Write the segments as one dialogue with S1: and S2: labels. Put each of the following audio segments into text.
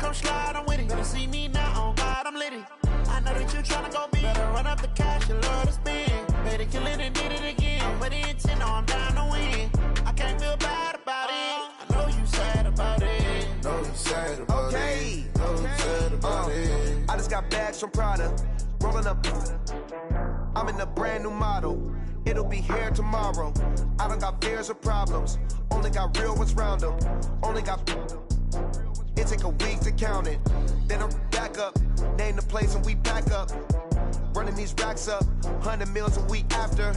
S1: come slide, I'm with it. Better see me now, on God, I'm litty. I know that you tryna go big. Better run up the cash, you love to spend. Better kill it and did it again. I'm with the intent, I'm down to win. I can't feel bad about it. I know you sad about it.
S2: Know you sad about it. Know you sad about it. I just got bags from Prada. Rolling up. I'm in a brand new model. It'll be here tomorrow. I don't got fears or problems. Only got real ones round them. Only got. It take a week to count it. Then I'm back up. Name the place and we pack up. Running these racks up. 100 meals a week after.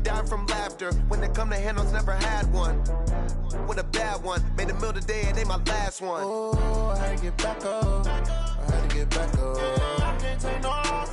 S2: Dying from laughter. When it come to handles, never had one. With a bad one. Made a meal today and they my last one.
S1: Oh, I had to get back up. I had to get back up. I can't take no loss.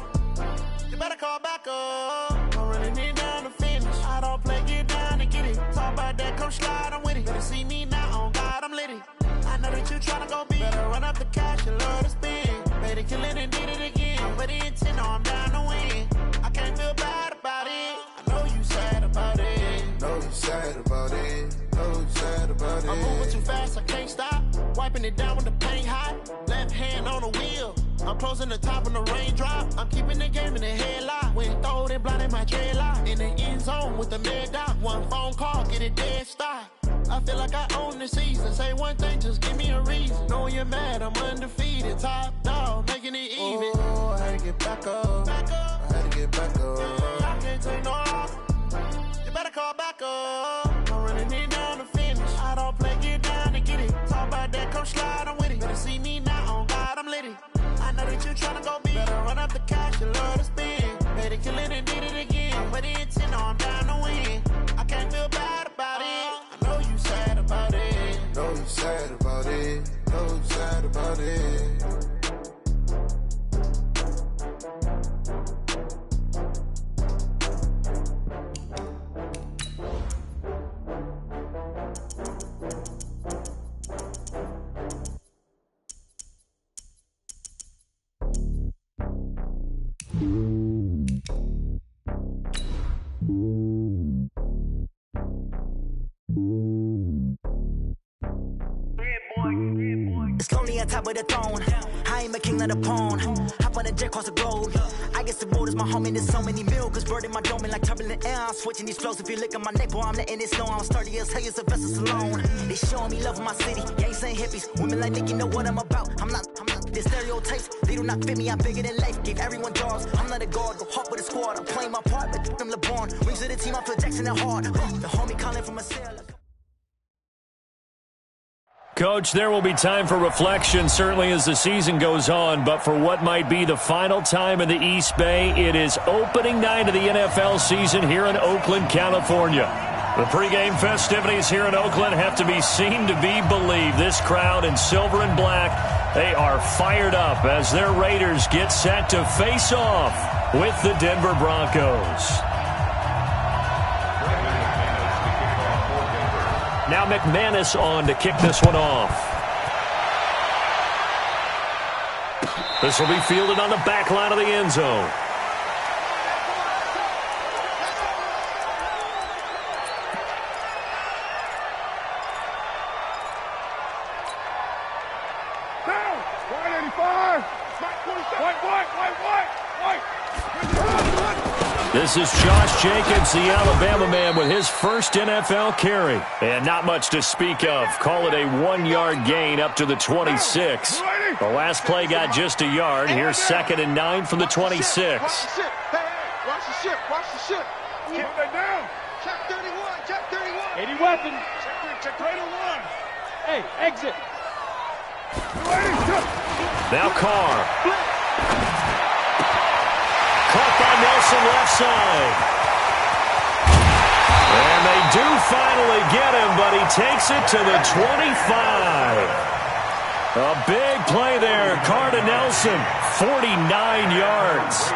S1: You better call back up. I'm running it down to finish. I don't play, get down and get it. Talk about that, come slide, I'm with it. Better see me now, on God, I'm litty. I know that you tryna go big. Better run up the cash, you love to spend. Better kill it and did it again. I'm with the intent, I'm down to win. I can't feel bad about it. I know you sad about it.
S2: Know you sad about it. Know you sad about it.
S1: I'm moving too fast, I can't stop. Wiping it down with the paint hot. Left hand on the wheel. I'm closing the top on the raindrop. I'm keeping the game in the headlock. When throwed and blinded my dreadlock. In the end zone with the mad dot. One phone call, get it dead stop. I feel like I own the season. Say one thing, just give me a reason. Knowing you're mad, I'm undefeated. Top dog, making it even.
S2: Oh, I had to get back up. I had to get back up.
S1: I can't take no loss. You better call back up. I'm running it down to finish. I don't play, get down and get it. Talk about that, come slide, I'm with it. Better see me now, on God, I'm litty. I know that you tryna go big. Better run up the cash, you love to spend. Better kill it and did it again. I'm with the intent, I'm down to win. I can't feel bad about it. I know you sad about it.
S2: Know you sad about it. Know you sad about it.
S3: It's lonely on top of the throne. I ain't a king, not a pawn. Hop on a jet across the globe. I guess the road is my home and there's so many milkers burning my dome like turbulent air. I'm switching these flows. If you look at my neck, boy, I'm letting it snow. I'm sturdy as hell, it's a vessel alone. They showing me love in my city. Gangs ain't hippies. Women like me, you know what I'm about. I'm not the stereotypes. They do not fit me. I'm bigger than life. Gave everyone jobs. I'm not a guard. Go hard with a squad. I'm playing my part, but them LeBron. Rings to the team. I feel Jackson and hard. The homie calling from a cell.
S4: Coach, there will be time for reflection, certainly as the season goes on, but for what might be the final time in the East Bay, it is opening night of the NFL season here in Oakland, California. The pregame festivities here in Oakland have to be seen to be believed. This crowd in silver and black, they are fired up as their Raiders get set to face off with the Denver Broncos. Now McManus on to kick this one off. This will be fielded on the back line of the end zone. This is Josh Jacobs, the Alabama man, with his first NFL carry. And not much to speak of. Call it a 1-yard gain up to the 26. The last play got just a yard. Here's 2nd and 9 from the 26.
S5: Watch the ship. Watch the ship. Watch the ship. Keep that down. Check 31. Check 31.
S6: 80 weapons.
S5: Check 31.
S6: Hey, exit.
S4: Now Carr. Caught by Nelson left side. And they do finally get him, but he takes it to the 25. A big play there. Carr to Nelson. 49 yards.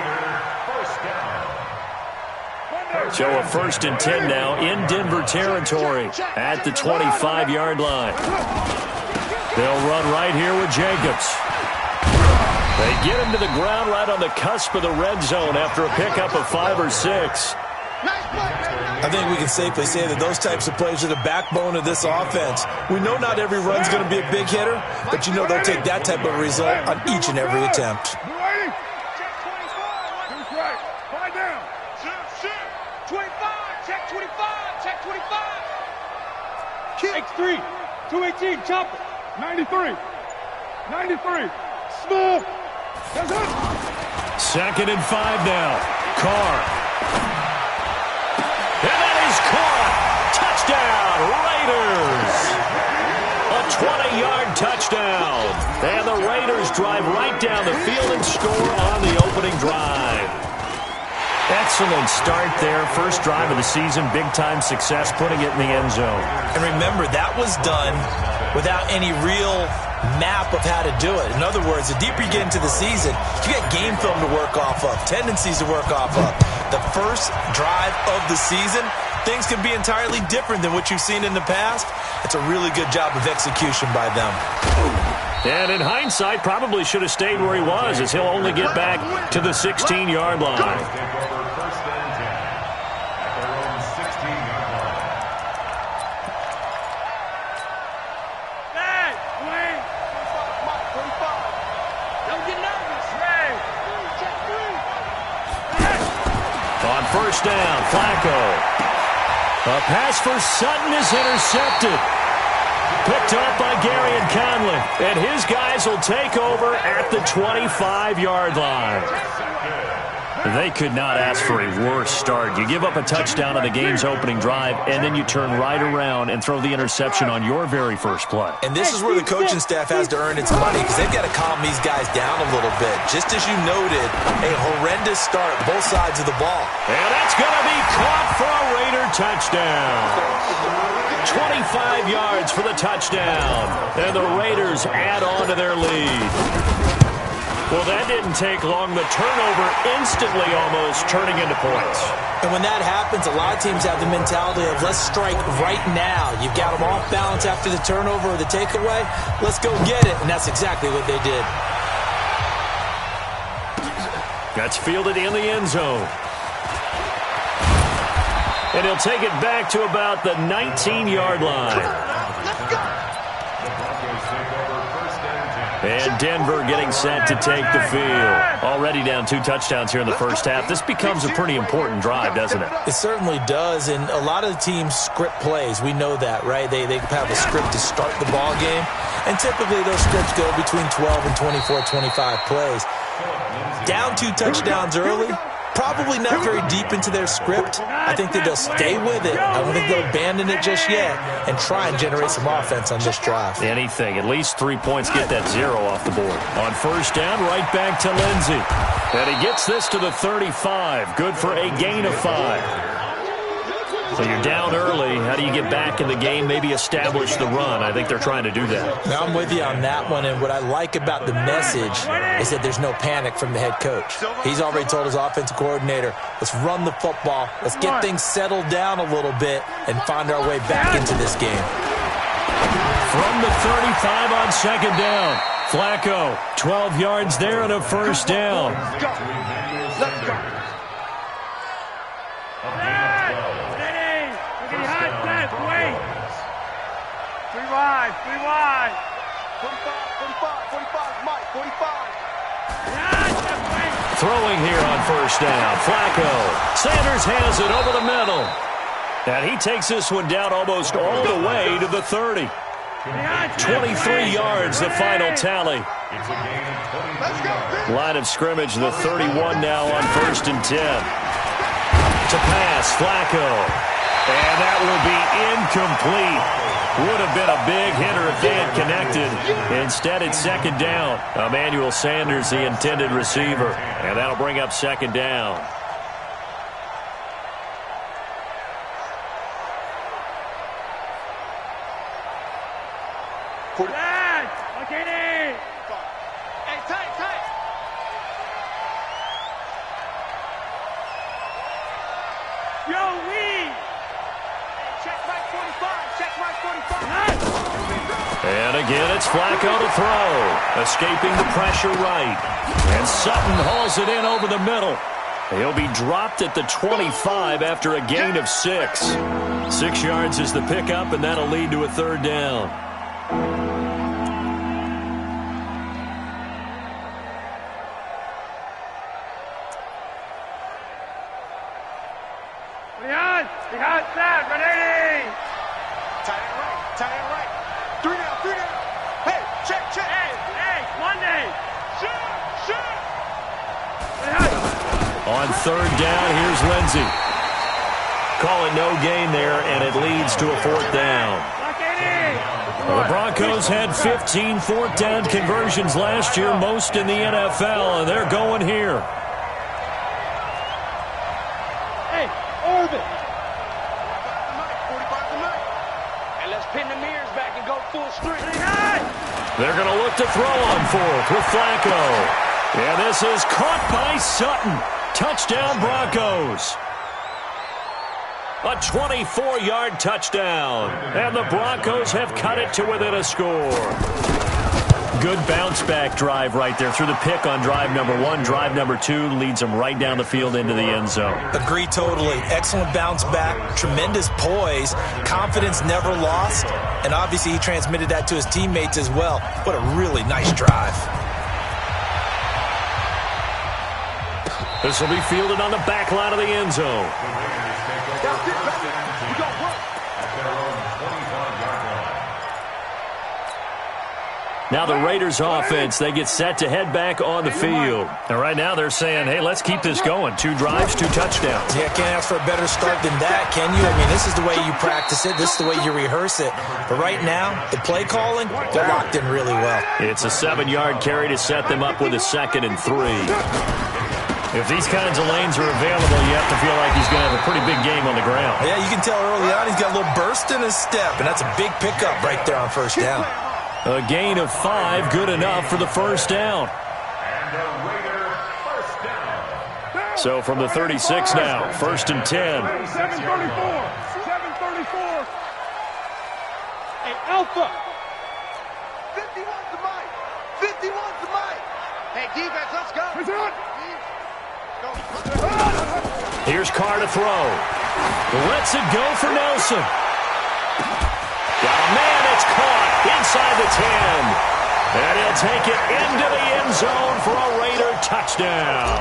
S4: So a 1st and 10 now in Denver territory at the 25-yard line. They'll run right here with Jacobs. They get him to the ground right on the cusp of the red zone after a pickup of 5 or 6.
S6: I think we can safely say that those types of plays are the backbone of this offense. We know not every run's going to be a big hitter, but you know they'll take that type of result on each and every attempt.
S5: X3, 218, chopper. 93, 93, small. That's it.
S4: 2nd and 5 now. Carr. And that is caught. Touchdown, Raiders. A 20-yard touchdown. And the Raiders drive right down the field and score on the opening drive. Excellent start there. First drive of the season. Big-time success putting it in the end zone.
S6: And remember, that was done without any real map of how to do it. In other words, the deeper you get into the season, you get game film to work off of, tendencies to work off of. The first drive of the season, things can be entirely different than what you've seen in the past. It's a really good job of execution by them.
S4: And in hindsight, probably should have stayed where he was, as he'll only get back to the 16-yard line. On first down, Flacco. A pass for Sutton is intercepted. Picked up by Gary and Conley. And his guys will take over at the 25-yard line. They could not ask for a worse start. You give up a touchdown on the game's opening drive, and then you turn right around and throw the interception on your very first play.
S6: And this is where the coaching staff has to earn its money, because they've got to calm these guys down a little bit. Just as you noted, a horrendous start, both sides of the ball.
S4: And that's going to be caught for a Raider touchdown. 25 yards for the touchdown. And the Raiders add on to their lead. Well, that didn't take long. The turnover instantly almost turning into points.
S6: And when that happens, a lot of teams have the mentality of let's strike right now. You've got them off balance after the turnover or the takeaway. Let's go get it. And that's exactly what they did.
S4: That's fielded in the end zone. And he'll take it back to about the 19-yard line.
S5: Let's go.
S4: And Denver getting set to take the field. Already down 2 touchdowns here in the first half. This becomes a pretty important drive, doesn't it?
S6: It certainly does, and a lot of the teams script plays. We know that, right? They have a script to start the ball game, and typically those scripts go between 12 and 24, 25 plays. Down 2 touchdowns early, probably not very deep into their script. I think that they'll stay with it. I don't think they'll abandon it just yet and try and generate some offense on this drive.
S4: Anything. At least 3 points. Get that 0 off the board. On first down, right back to Lindsey. And he gets this to the 35. Good for a gain of 5. So you're down early. How do you get back in the game? Maybe establish the run. I think they're trying to do that.
S6: Now I'm with you on that one, and what I like about the message is that there's no panic from the head coach. He's already told his offensive coordinator, let's run the football, let's get things settled down a little bit and find our way back into this game.
S4: From the 35 on second down, Flacco, 12 yards there and a first down.
S5: Let's go. Let's go. Wide, 3 wide. 45, 45, Mike, 45.
S4: Throwing here on first down. Flacco. Sanders has it over the middle. And he takes this one down almost all the way to the 30. 23 yards, the final tally. Line of scrimmage, the 31 now on first and 10. To pass, Flacco. And that will be incomplete. Would have been a big hitter if they had connected. Instead, it's second down. Emmanuel Sanders, the intended receiver. And that'll bring up second down. And again, it's Flacco to throw. Escaping the pressure right. And Sutton hauls it in over the middle. He'll be dropped at the 25 after a gain of 6. 6 yards is the pickup, and that'll lead to a third down.
S5: Behind side, 180. Tight end right. 3 down. Hey, check. Hey, Monday. Shoot.
S4: On third down, here's Lindsey. Call it no gain there, and it leads to a fourth down. The Broncos had 15 fourth down conversions last year, most in the NFL, and they're going here.
S5: Hey, Orbit. 45 to 9. And let's pin the mirrors back and go full strength.
S4: They're going to look to throw on fourth with Flacco. And this is caught by Sutton. Touchdown, Broncos. A 24-yard touchdown. And the Broncos have cut it to within a score. Good bounce-back drive right there through the pick on drive number 1. Drive number 2 leads them right down the field into the end zone.
S6: Agree totally. Excellent bounce back. Tremendous poise. Confidence never lost. And obviously he transmitted that to his teammates as well. What a really nice drive.
S4: This will be fielded on the back line of the end zone. Now the Raiders offense, they get set to head back on the field. And right now they're saying, hey, let's keep this going. 2 drives, 2 touchdowns.
S6: Yeah, can't ask for a better start than that, can you? I mean, this is the way you practice it. This is the way you rehearse it. But right now, the play calling, they're locked in really well.
S4: It's a 7-yard carry to set them up with a 2nd and 3. If these kinds of lanes are available, you have to feel like he's going to have a pretty big game on the ground.
S6: Yeah, you can tell early on he's got a little burst in his step, and that's a big pickup right there on first down.
S4: A gain of 5, good enough for the first down. So from the 36 now, 1st and 10.
S5: 734. Hey, Alpha. 51 to Mike. 51 to Mike. Hey, defense, let's go.
S4: Here's Carr to throw. Lets it go for Nelson. Got a man, it's caught inside the 10. And he'll take it into the end zone for a Raider touchdown.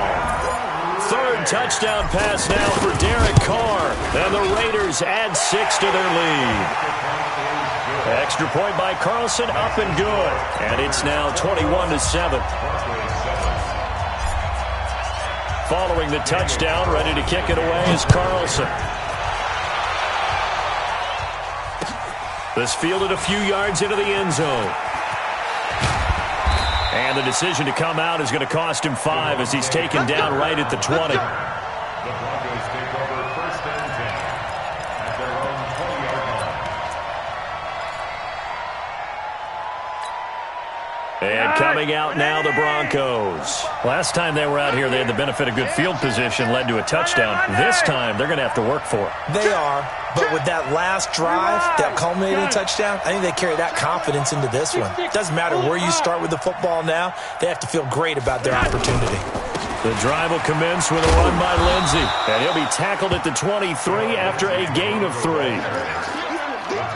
S4: 3rd touchdown pass now for Derek Carr. And the Raiders add 6 to their lead. Extra point by Carlson, up and good. And it's now 21-7. Following the touchdown, ready to kick it away is Carlson. This fielded a few yards into the end zone. And the decision to come out is going to cost him 5 as he's taken down right at the 20. And coming out now, the Broncos. Last time they were out here, they had the benefit of good field position, led to a touchdown. This time, they're going to have to work for it.
S6: They are, but with that last drive, that culminating touchdown, I think they carry that confidence into this one. Doesn't matter where you start with the football now, they have to feel great about their opportunity.
S4: The drive will commence with a run by Lindsey, and he'll be tackled at the 23 after a gain of 3.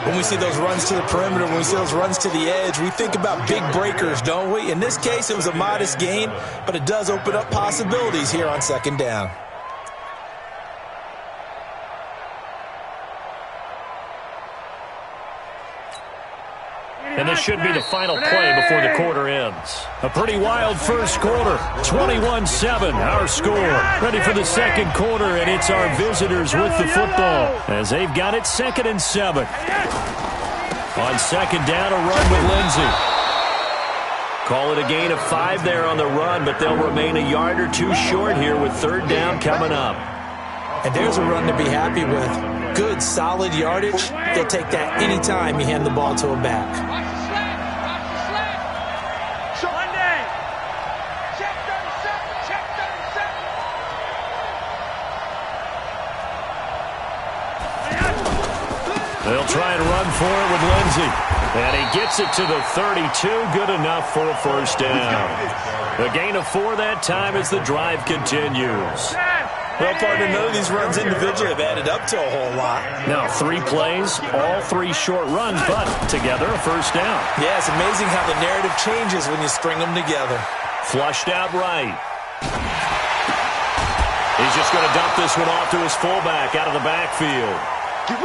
S6: When we see those runs to the perimeter, when we see those runs to the edge, we think about big breakers, don't we? In this case, it was a modest gain, but it does open up possibilities here on 2nd down.
S4: And this should be the final play before the quarter ends. A pretty wild first quarter. 21-7, our score. Ready for the second quarter, and it's our visitors with the football as they've got it 2nd and 7. On 2nd down, a run with Lindsey. Call it a gain of 5 there on the run, but they'll remain a yard or 2 short here with 3rd down coming up.
S6: And there's a run to be happy with. Good, solid yardage. They'll take that anytime you hand the ball to a back.
S4: They'll try and run for it with Lindsey. And he gets it to the 32. Good enough for a first down. A gain of 4 that time as the drive continues.
S6: Well, partner, none of these runs individually have added up to a whole lot.
S4: Now 3 plays, all 3 short runs, but together a first down.
S6: Yeah, it's amazing how the narrative changes when you string them together.
S4: Flushed out right. He's just going to dump this one off to his fullback out of the backfield.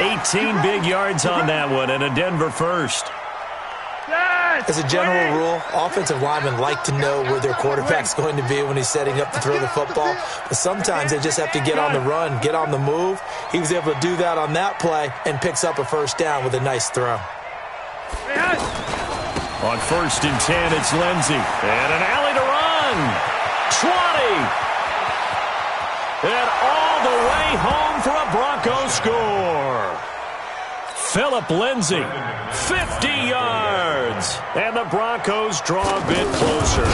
S4: 18 big yards on that one, and a Denver first.
S6: As a general rule, offensive linemen like to know where their quarterback's going to be when he's setting up to throw the football. But sometimes they just have to get on the run, get on the move. He was able to do that on that play and picks up a first down with a nice throw.
S4: On 1st and 10, it's Lindsey. And an alley to run. 20. And all the way home for a Broncos score. Phillip Lindsey, 50 yards. And the Broncos draw a bit closer.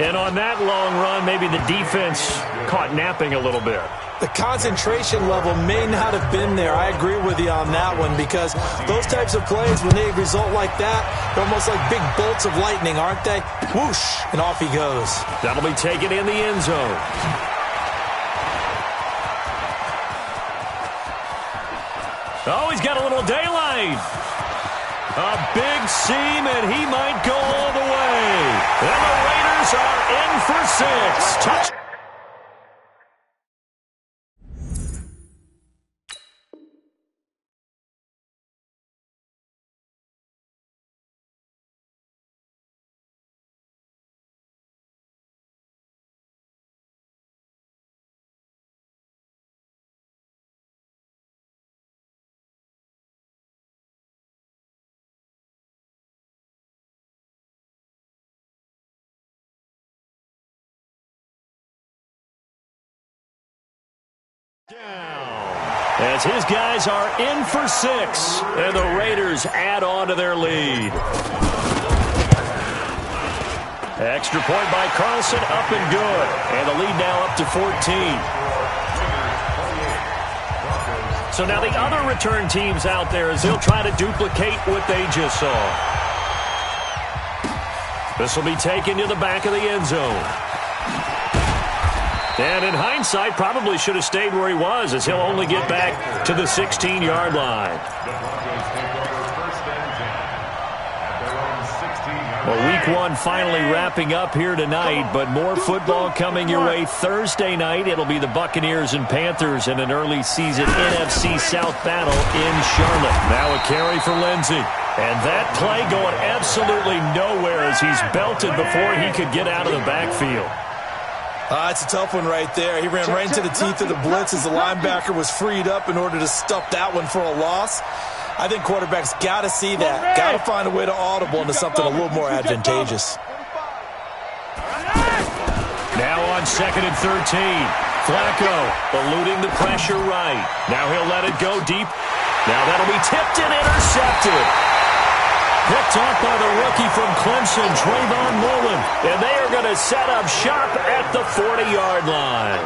S4: And on that long run, maybe the defense caught napping a little bit.
S6: The concentration level may not have been there. I agree with you on that one, because those types of plays, when they result like that, they're almost like big bolts of lightning, aren't they? Whoosh, and off he goes.
S4: That'll be taken in the end zone. Oh, he's got a little daylight. A big seam, and he might go all the way. And the Raiders are in for 6. Touch. As his guys are in for 6, and the Raiders add on to their lead. Extra point by Carlson, up and good. And the lead now up to 14. So now the other return teams out there, as they'll try to duplicate what they just saw. This will be taken to the back of the end zone. And in hindsight, probably should have stayed where he was, as he'll only get back to the 16-yard line. Well, week 1 finally wrapping up here tonight, but more football coming your way Thursday night. It'll be the Buccaneers and Panthers in an early season NFC South battle in Charlotte. Now a carry for Lindsey. And that play going absolutely nowhere as he's belted before he could get out of the backfield.
S6: It's a tough one right there. He ran right into the teeth of the blitz as the linebacker was freed up in order to stuff that one for a loss. I think quarterbacks got to see that. Got to find a way to audible into something a little more advantageous.
S4: Now on 2nd and 13. Flacco eluding the pressure right. Now he'll let it go deep. Now that'll be tipped and intercepted. Picked off by the rookie from Clemson, Trayvon Mullen. And they are going to set up shop at the 40-yard line.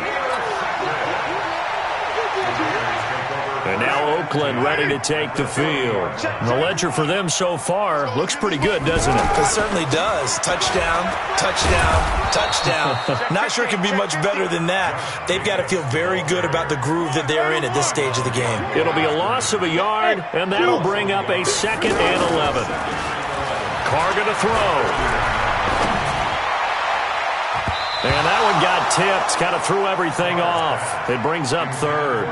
S4: And now Oakland ready to take the field. The ledger for them so far looks pretty good, doesn't it?
S6: It certainly does. Touchdown, touchdown, touchdown. Not sure it can be much better than that. They've got to feel very good about the groove that they're in at this stage of the game.
S4: It'll be a loss of a yard, and that'll bring up a 2nd and 11. Carr going to throw. And that one got tipped. Kind of threw everything off. It brings up 3rd.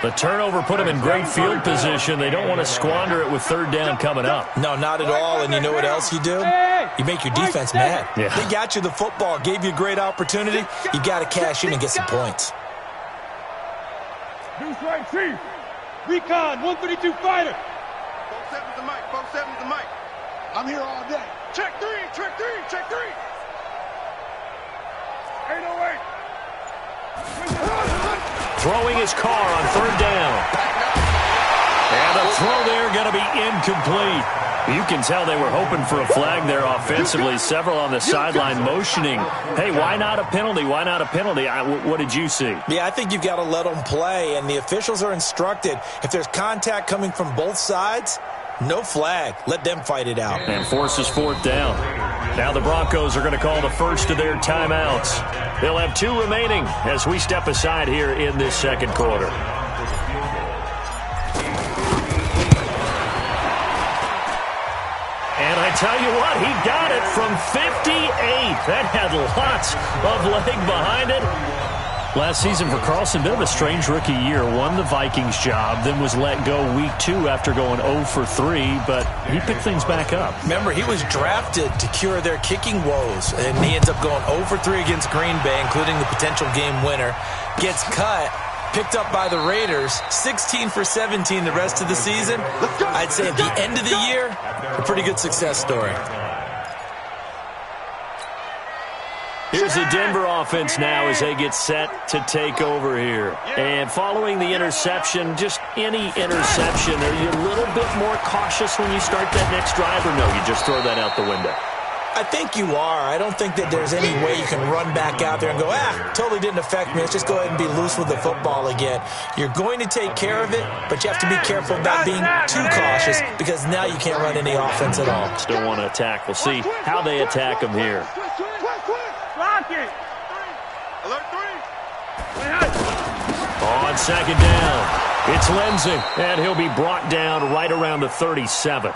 S4: The turnover put them in great field position. They don't want to squander it with 3rd down coming up.
S6: No, not at all. And you know what else you do? You make your defense mad.
S4: Yeah.
S6: They got you the football, gave you a great opportunity. You got to cash in and get some points.
S5: Deuce right, Chief. Recon, 132 fighter.
S7: 4-7's the mic, 4-7's the mic.
S5: I'm here all day.
S7: Check 3, check 3, check 3.
S5: 808.
S4: Throwing his car on 3rd down. And the throw there going to be incomplete. You can tell they were hoping for a flag there offensively. Several on the sideline motioning, hey, why not a penalty? Why not a penalty? What did you see?
S6: Yeah, I think you've got to let them play, and the officials are instructed. If there's contact coming from both sides, no flag. Let them fight it out.
S4: And forces 4th down. Now the Broncos are going to call the first of their timeouts. They'll have 2 remaining as we step aside here in this second quarter. And I tell you what, he got it from 58. That had lots of leg behind it. Last season for Carlson, bit of a strange rookie year. Won the Vikings job, then was let go week 2 after going 0 for 3, but he picked things back up.
S6: Remember, he was drafted to cure their kicking woes, and he ends up going 0 for 3 against Green Bay, including the potential game winner. Gets cut, picked up by the Raiders, 16 for 17 the rest of the season. I'd say at the end of the year, a pretty good success story.
S4: Here's the Denver offense now as they get set to take over here. And following the interception, just any interception, are you a little bit more cautious when you start that next drive, or no, you just throw that out the window?
S6: I think you are. I don't think that there's any way you can run back out there and go, totally didn't affect me. Let's just go ahead and be loose with the football again. You're going to take care of it, but you have to be careful about being too cautious because now you can't run any offense at all.
S4: Still want to attack. We'll see how they attack them here.
S7: Alert 3.
S4: On second down, it's Lindsey, and he'll be brought down right around the 37.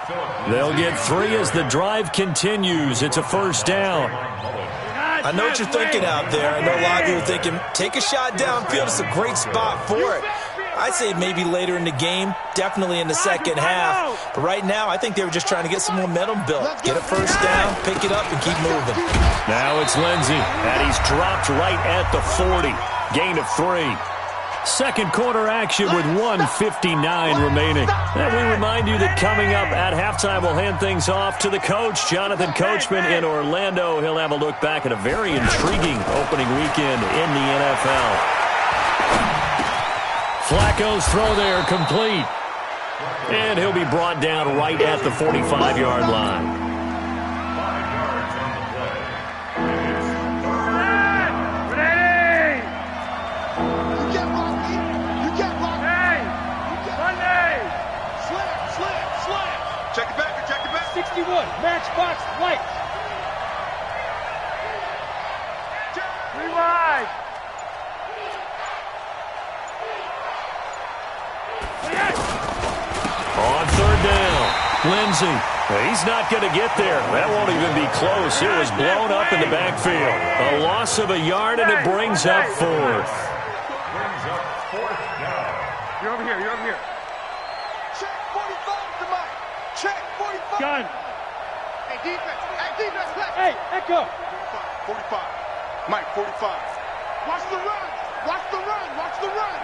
S4: They'll get 3 as the drive continues. It's a first down.
S6: I know what you're thinking out there. I know a lot of you are thinking, take a shot downfield. It's a great spot for it. I'd say maybe later in the game, definitely in the second half. But right now, I think they were just trying to get some momentum built. Get a first down, pick it up, and keep moving.
S4: Now it's Lindsey, and he's dropped right at the 40. Gain of 3. Second quarter action with 1:59 remaining. And we remind you that coming up at halftime, we'll hand things off to the coach, Jonathan Coachman in Orlando. He'll have a look back at a very intriguing opening weekend in the NFL. Flacco's throw there complete. And he'll be brought down right at the 45-yard line.
S7: Check it back, check it back.
S5: 61, matchbox, light. 3 wide.
S4: On third down, Lindsey. He's not going to get there. That won't even be close. It was blown up in the backfield. A loss of a yard, and it brings up 4th.
S5: You're over here, you're over here.
S7: Check 45 to Mike. Check 45.
S5: Gun.
S7: Hey, defense. Hey, defense.
S5: Hey, Echo.
S7: 45. Mike, 45. Watch the run. Watch the run. Watch the run.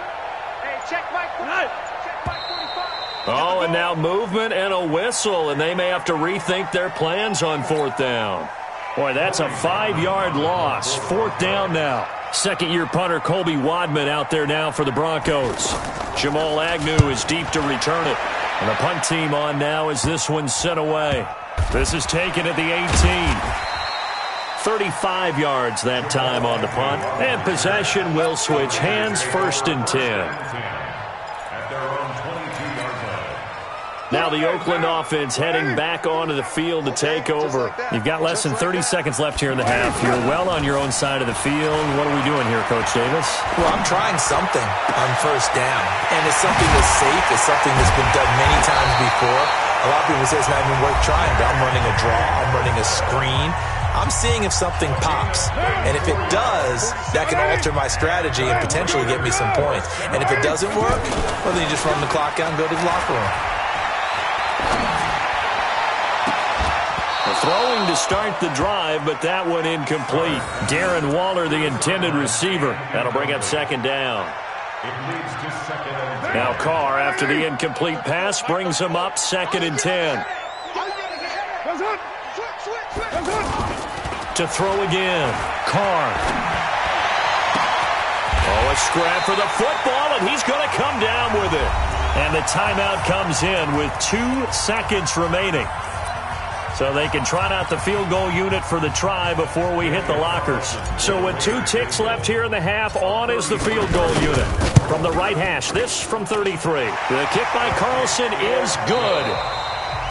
S7: Hey, check Mike 45. Check Mike 45.
S4: Oh, and now movement and a whistle, and they may have to rethink their plans on 4th down. Boy, that's a 5-yard loss. 4th down now. Second-year punter Colby Wadman out there now for the Broncos. Jamal Agnew is deep to return it. And the punt team on now as this one's sent away. This is taken at the 18. 35 yards that time on the punt. And possession will switch hands, 1st and 10. Now the Oakland offense heading back onto the field to take over. You've got less than 30 seconds left here in the half. You're well on your own side of the field. What are we doing here, Coach Davis?
S6: Well, I'm trying something on 1st down. And it's something that's safe. It's something that's been done many times before. A lot of people say it's not even worth trying, but I'm running a draw. I'm running a screen. I'm seeing if something pops. And if it does, that can alter my strategy and potentially get me some points. And if it doesn't work, well, then you just run the clock out and go to the locker room.
S4: Throwing to start the drive, but that one incomplete. Darren Waller, the intended receiver. That'll bring up 2nd down. Now Carr, after the incomplete pass, brings him up 2nd and 10. To throw again. Carr. Oh, a scrap for the football, and he's going to come down with it. And the timeout comes in with 2 seconds remaining. So they can trot out the field goal unit for the try before we hit the lockers. So with 2 ticks left here in the half, on is the field goal unit. From the right hash, this from 33. The kick by Carlson is good.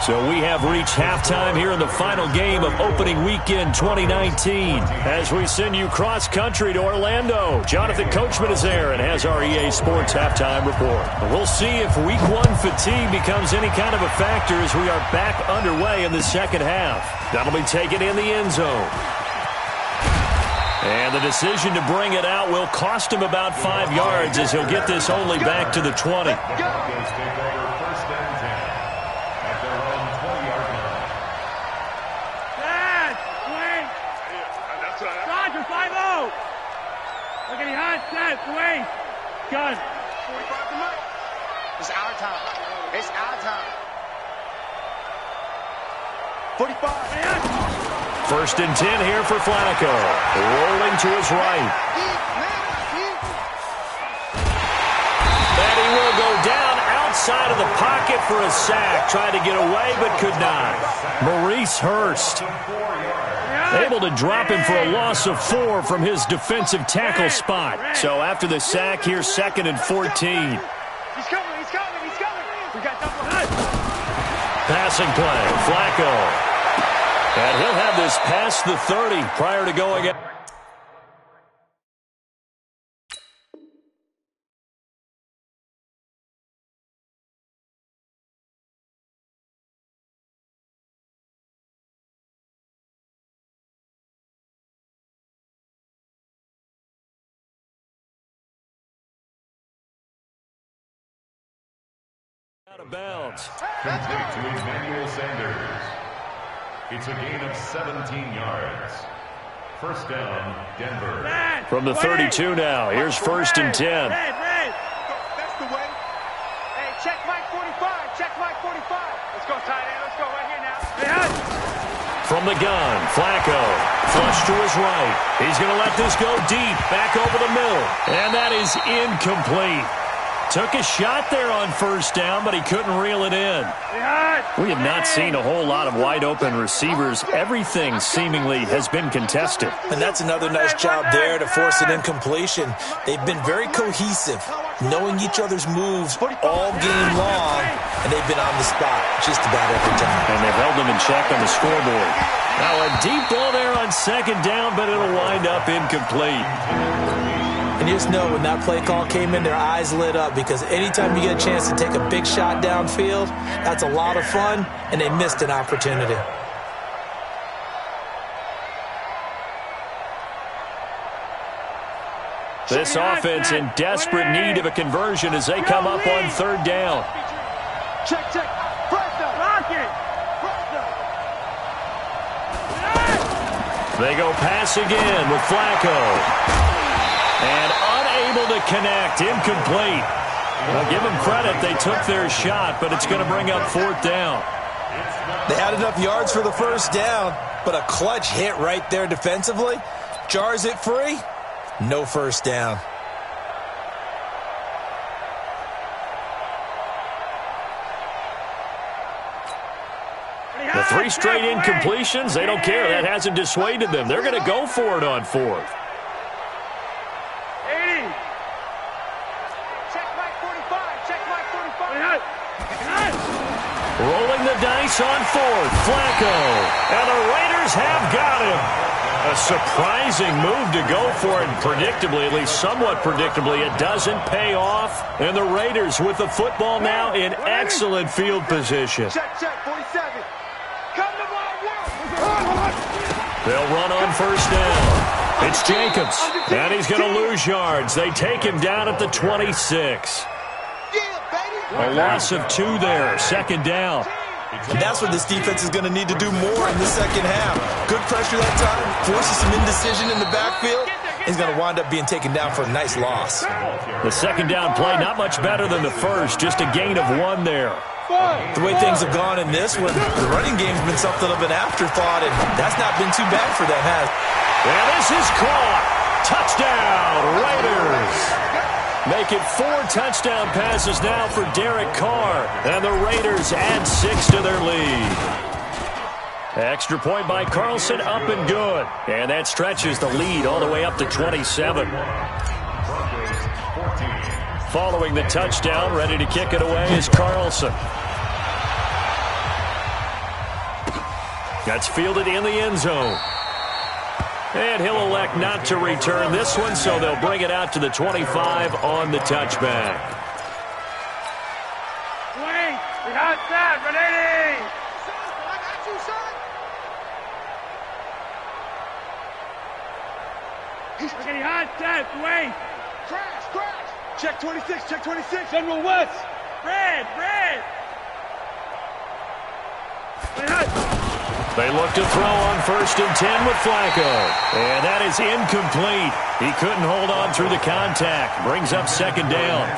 S4: So we have reached halftime here in the final game of opening weekend 2019. As we send you cross-country to Orlando, Jonathan Coachman is there and has our EA Sports halftime report. We'll see if Week 1 fatigue becomes any kind of a factor as we are back underway in the second half. That'll be taken in the end zone. And the decision to bring it out will cost him about 5 yards as he'll get this only back to the 20.
S5: Wait! Gun! 45 to Mike. It's our time. It's our time. 45.
S4: First and 10 here for Flacco. Rolling to his right. And he will go down outside of the pocket for a sack. Tried to get away but could not. Maurice Hurst able to drop him for a loss of 4 from his defensive tackle spot. So after the sack, here's 2nd and 14.
S5: He's coming, he's coming, he's coming. We got double.
S4: Passing play, Flacco. And he'll have this past the 30 prior to going out. Out of bounds.
S8: Complete to Emmanuel Sanders. It's a gain of 17 yards. First down, Denver.
S4: From the 32 now. Here's 1st and 10.
S5: That's the way. Hey, check Mike 45. Check Mike 45. Let's go, tight end. Let's go right here now.
S4: From the gun, Flacco. Flush to his right. He's going to let this go deep. Back over the middle. And that is incomplete. Took a shot there on 1st down, but he couldn't reel it in. We have not seen a whole lot of wide-open receivers. Everything seemingly has been contested.
S6: And that's another nice job there to force an incompletion. They've been very cohesive, knowing each other's moves all game long, and they've been on the spot just about every time.
S4: And they've held them in check on the scoreboard. Now a deep ball there on 2nd down, but it'll wind up incomplete.
S6: And you just know when that play call came in, their eyes lit up because anytime you get a chance to take a big shot downfield, that's a lot of fun, and they missed an opportunity.
S4: This offense in desperate need of a conversion as they come up on 3rd down.
S5: Check, check. Rocket.
S4: They go pass again with Flacco. And unable to connect, incomplete. Well, give them credit, they took their shot, but it's going to bring up 4th down.
S6: They had enough yards for the 1st down, but a clutch hit right there defensively. Jars it free, no 1st down.
S4: The 3 straight incompletions, they don't care. That hasn't dissuaded them. They're going to go for it on 4th. Rolling the dice on 4th, Flacco. And the Raiders have got him. A surprising move to go for it. Predictably, at least somewhat predictably, it doesn't pay off. And the Raiders with the football now in excellent field position.
S5: Check, check, 47. Come to my work.
S4: They'll run on 1st down. It's Jacobs. And he's going to lose yards. They take him down at the 26. A loss of 2 there, 2nd down.
S6: And that's what this defense is going to need to do more in the second half. Good pressure that time, forces some indecision in the backfield. He's going to wind up being taken down for a nice loss.
S4: The 2nd down play, not much better than the 1st, just a gain of 1 there.
S6: The way things have gone in this one, the running game's been something of an afterthought, and that's not been too bad for them, has it?
S4: And this is caught. Touchdown, Raiders. Make it 4 touchdown passes now for Derek Carr. And the Raiders add 6 to their lead. Extra point by Carlson, up and good. And that stretches the lead all the way up to 27. Following the touchdown, ready to kick it away is Carlson. That's fielded in the end zone. And he'll elect not to return this one, so they'll bring it out to the 25 on the touchback.
S5: Wait, we got that, ready? I got you, son. He's getting hot, set, wait. Crash. Check 26, check 26. General West. Red. Wait, hot.
S4: They look to throw on 1st and 10 with Flacco. And that is incomplete. He couldn't hold on through the contact. Brings up 2nd down.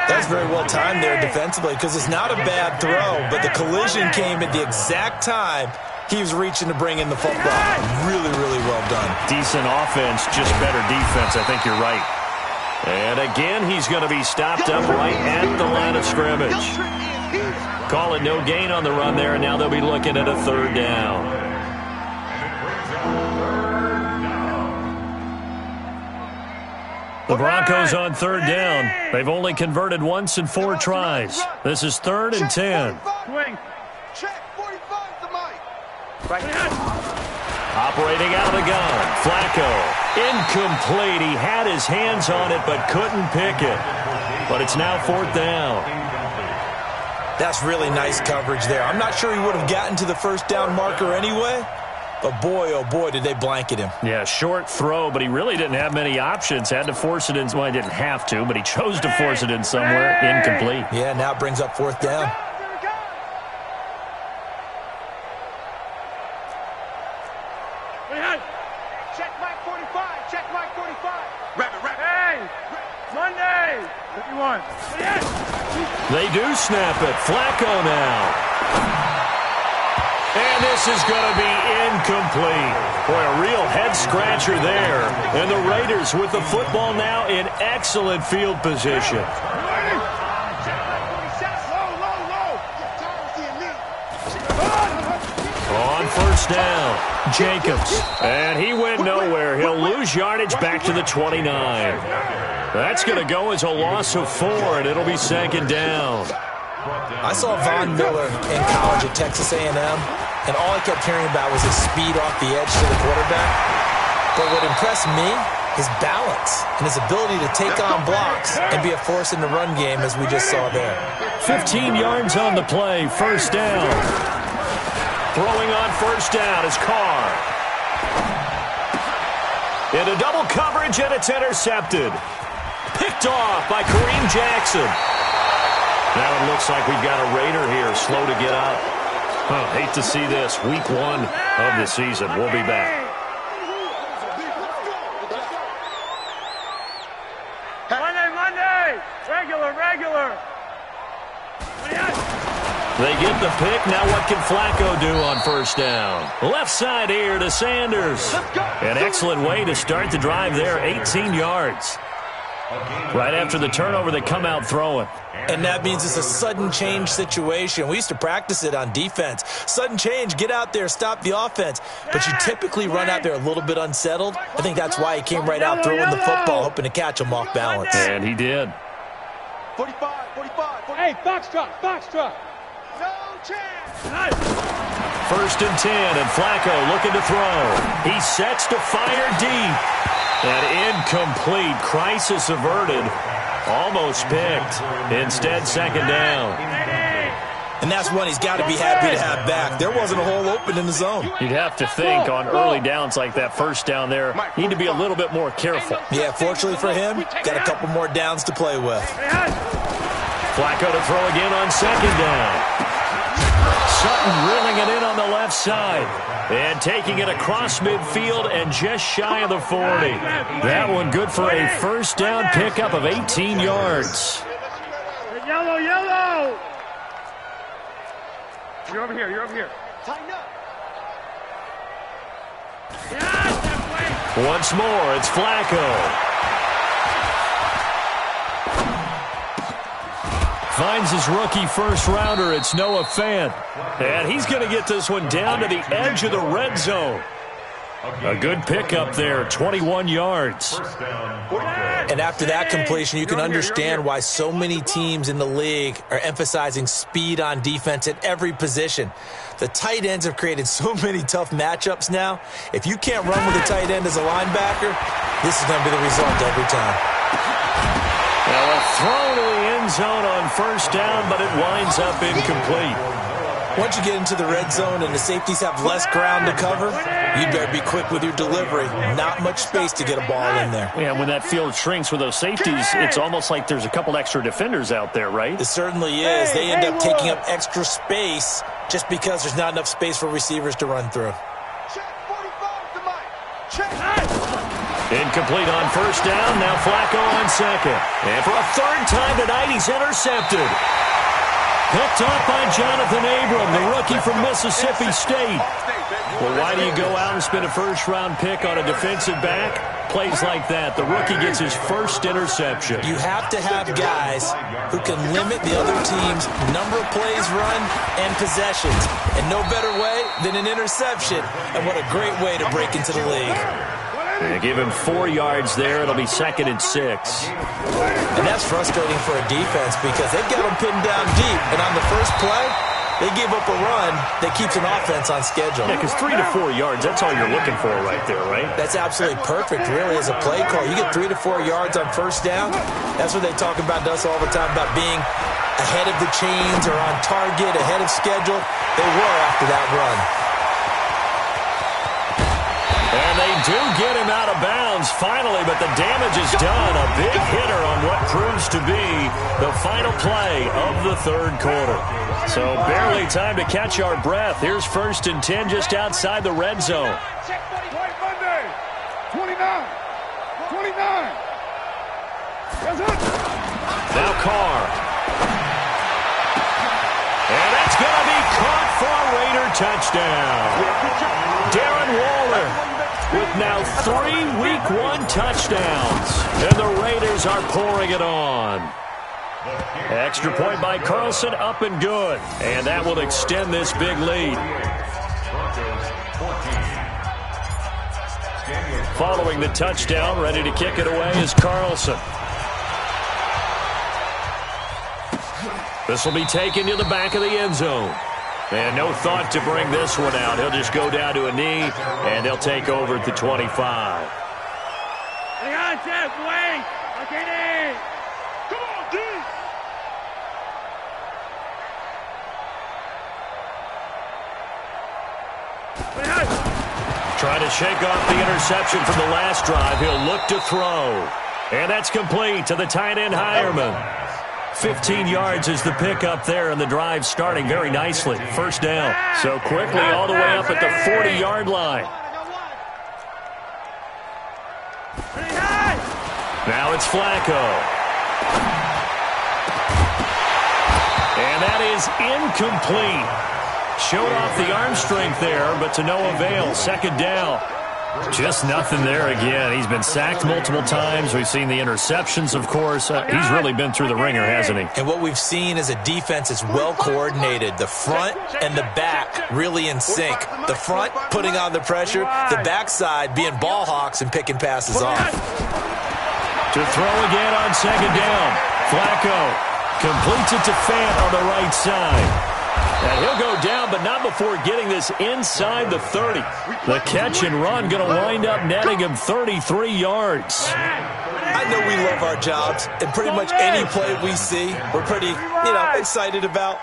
S6: That's very well timed there defensively because it's not a bad throw, but the collision came at the exact time he was reaching to bring in the football. Really, really well done.
S4: Decent offense, just better defense. I think you're right. And again, he's going to be stopped up right at the line of scrimmage. Call it no gain on the run there, and now they'll be looking at a 3rd down. The Broncos on 3rd down. They've only converted once in 4 tries. This is 3rd and 10.
S7: Check 45 to Mike.
S4: Operating out of the gun. Flacco. Incomplete. He had his hands on it but couldn't pick it. But it's now 4th down.
S6: That's really nice coverage there. I'm not sure he would have gotten to the 1st down marker anyway, but boy, oh boy, did they blanket him.
S4: Yeah, short throw, but he really didn't have many options. Had to force it in. Well, he didn't have to, but he chose to force it in somewhere. Incomplete.
S6: Yeah, now it brings up 4th down.
S5: Check Mike 45. Check Mike 45. Rapid. Hey, Monday. 51.
S4: They do snap it. Flacco now. And this is going to be incomplete. Boy, a real head-scratcher there. And the Raiders with the football now in excellent field position. On 1st down, Jacobs. And he went nowhere. He'll lose yardage back to the 29. That's going to go as a loss of 4, and it'll be 2nd down.
S6: I saw Von Miller in college at Texas A&M, and all I kept hearing about was his speed off the edge to the quarterback. But what impressed me, his balance and his ability to take on blocks and be a force in the run game, as we just saw there.
S4: 15 yards on the play, 1st down. Throwing on 1st down is Carr. Into double coverage, and it's intercepted. Picked off by Kareem Jackson. Now it looks like we've got a Raider here, slow to get up. Hate to see this. Week 1 of the season. We'll be back.
S5: Monday. Regular.
S4: They get the pick. Now what can Flacco do on 1st down? Left side here to Sanders. An excellent way to start the drive there. 18 yards. Right after the turnover, they come out throwing.
S6: And that means it's a sudden change situation. We used to practice it on defense. Sudden change, get out there, stop the offense. But you typically run out there a little bit unsettled. I think that's why he came right out throwing the football, hoping to catch him off balance.
S4: And he did.
S7: 45.
S5: Hey, Foxtrot. No chance.
S4: 1st and 10, and Flacco looking to throw. He sets to fire deep. And incomplete. Crisis averted. Almost picked. Instead, 2nd down.
S6: And that's one he's got to be happy to have back. There wasn't a hole open in the zone.
S4: You'd have to think on early downs like that 1st down there, need to be a little bit more careful.
S6: Yeah, fortunately for him, got a couple more downs to play with.
S4: Flacco to throw again on 2nd down. Sutton reeling it in on the left side. And taking it across midfield and just shy of the 40. That one good for a 1st down pickup of 18 yards.
S5: Yellow. You're over here.
S7: Tighten up.
S4: Once more, it's Flacco. Finds his rookie 1st rounder. It's Noah Fant. And he's going to get this one down to the edge of the red zone. A good pickup there, 21 yards.
S6: And after that completion, you can understand why so many teams in the league are emphasizing speed on defense at every position. The tight ends have created so many tough matchups now. If you can't run with a tight end as a linebacker, this is going to be the result every time.
S4: Well, a throw to the end zone on first down, but it winds up incomplete.
S6: Once you get into the red zone and the safeties have less ground to cover, you better be quick with your delivery. Not much space to get a ball in there.
S4: Yeah, when that field shrinks with those safeties, it's almost like there's a couple extra defenders out there, right?
S6: It certainly is. They end up taking up extra space just because there's not enough space for receivers to run through.
S4: Incomplete on first down. Now Flacco on second. And for a third time tonight, he's intercepted. Picked off by Jonathan Abram, the rookie from Mississippi State. Well, why do you go out and spend a first-round pick on a defensive back? Plays like that. The rookie gets his first interception.
S6: You have to have guys who can limit the other team's number of plays run and possessions. And no better way than an interception. And what a great way to break into the league.
S4: They give him 4 yards there. It'll be 2nd and 6.
S6: And that's frustrating for a defense because they've got them pinned down deep. And on the first play, they give up a run that keeps an offense on schedule.
S4: Yeah, because 3 to 4 yards, that's all you're looking for right there, right?
S6: That's absolutely perfect, really, as a play call. You get 3 to 4 yards on first down. That's what they talk about to us all the time, about being ahead of the chains or on target, ahead of schedule. They were after that run.
S4: And they do get him out of bounds finally, but the damage is done. A big hitter on what proves to be the final play of the third quarter. So barely time to catch our breath. Here's 1st and 10 just outside the red zone.
S7: 29.
S4: Now Carr. And it's going to be caught for a Raider touchdown. Darren Waller with now 3 Week 1 touchdowns. And the Raiders are pouring it on. Extra point by Carlson, up and good. And that will extend this big lead. Following the touchdown, ready to kick it away is Carlson. This will be taken to the back of the end zone. And no thought to bring this one out. He'll just go down to a knee, and they'll take over at the 25. Trying to shake off the interception from the last drive. He'll look to throw. And that's complete to the tight end, Hireman. 15 yards is the pickup there, and the drive starting very nicely. First down. So quickly all the way up at the 40-yard line. Now it's Flacco. And that is incomplete. Showed off the arm strength there, but to no avail. Second down. Just nothing there again. He's been sacked multiple times. We've seen the interceptions, of course. He's really been through the ringer, hasn't he?
S6: And what we've seen is a defense that's well coordinated. The front and the back really in sync. The front putting on the pressure. The backside being ball hawks and picking passes off.
S4: To throw again on second down. Flacco completes it to Fant on the right side. And he'll go down, but not before getting this inside the 30. The catch and run going to wind up netting him 33 yards.
S6: I know we love our jobs, and pretty much any play we see, we're pretty, excited about.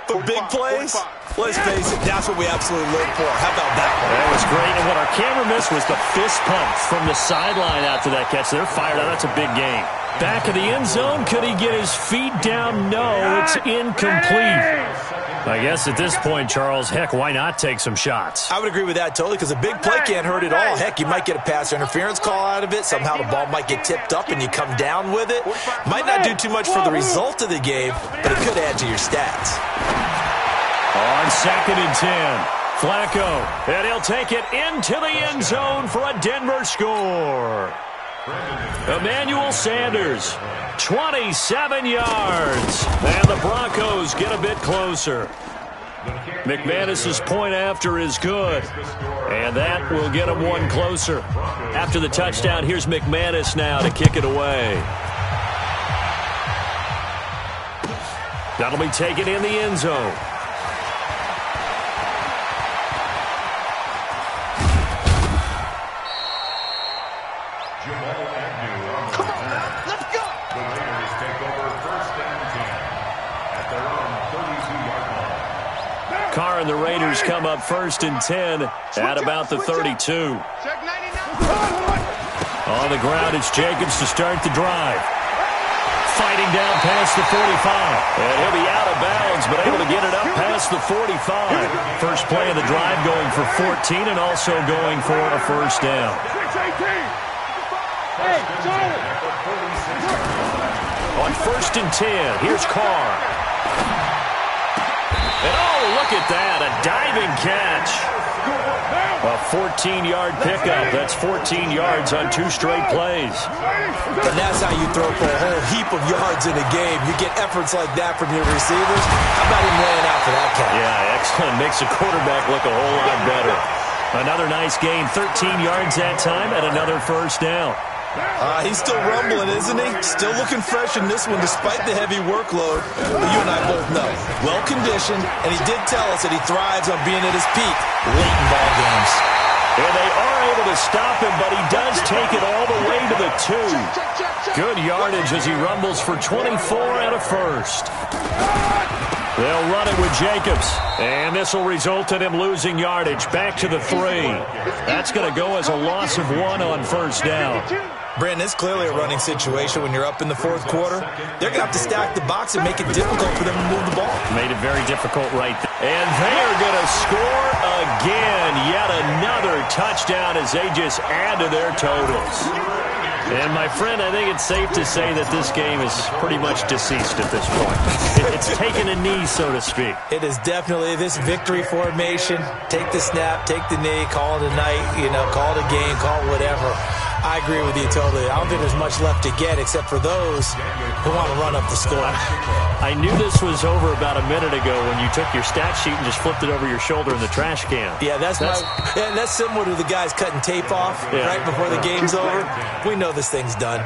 S6: But big plays, let's face it, that's what we absolutely live for. How about that one?
S4: That was great, and what our camera missed was the fist pump from the sideline after that catch. They're fired out. That's a big game. Back of the end zone, could he get his feet down? No, it's incomplete. I guess at this point, Charles, heck, why not take some shots?
S6: I would agree with that totally, because a big play can't hurt at all. Heck, you might get a pass interference call out of it. Somehow the ball might get tipped up and you come down with it. Might not do too much for the result of the game, but it could add to your stats.
S4: On 2nd and 10, Flacco, and he'll take it into the end zone for a Denver score. Emmanuel Sanders, 27 yards. And the Broncos get a bit closer. McManus's point after is good, and that will get him one closer. After the touchdown, here's McManus now to kick it away. That'll be taken in the end zone. Carr and the Raiders come up 1st and 10 at about the 32. On the ground, it's Jacobs to start the drive. Fighting down past the 45. And he'll be out of bounds, but able to get it up past the 45. First play of the drive going for 14 and also going for a first down. On 1st and 10, here's Carr. And oh, look at that, a diving catch. A 14-yard pickup. That's 14 yards on 2 straight plays.
S6: And that's how you throw for a whole heap of yards in a game. You get efforts like that from your receivers. How about him laying out for that catch?
S4: Yeah, excellent. Makes the quarterback look a whole lot better. Another nice gain, 13 yards that time, and another first down.
S6: He's still rumbling, isn't he? Still looking fresh in this one despite the heavy workload. But you and I both know. Well-conditioned, and he did tell us that he thrives on being at his peak late in ball games.
S4: And they are able to stop him, but he does take it all the way to the 2. Good yardage as he rumbles for 24 and a first. They'll run it with Jacobs, and this will result in him losing yardage back to the 3. That's going to go as a loss of 1 on first down.
S6: Brandon, it's clearly a running situation when you're up in the 4th quarter. They're going to have to stack the box and make it difficult for them to move the ball.
S4: Made it very difficult right there. And they are going to score again. Yet another touchdown as they just add to their totals. And, my friend, I think it's safe to say that this game is pretty much deceased at this point. It's taken a knee, so to speak.
S6: It is definitely this victory formation. Take the snap, take the knee, call it a night, call it a game, call it whatever. I agree with you totally. I don't think there's much left to get except for those who want to run up the score.
S4: I knew this was over about a minute ago when you took your stat sheet and just flipped it over your shoulder in the trash can.
S6: Yeah, that's similar to the guys cutting tape off right before the game's over. We know this thing's done.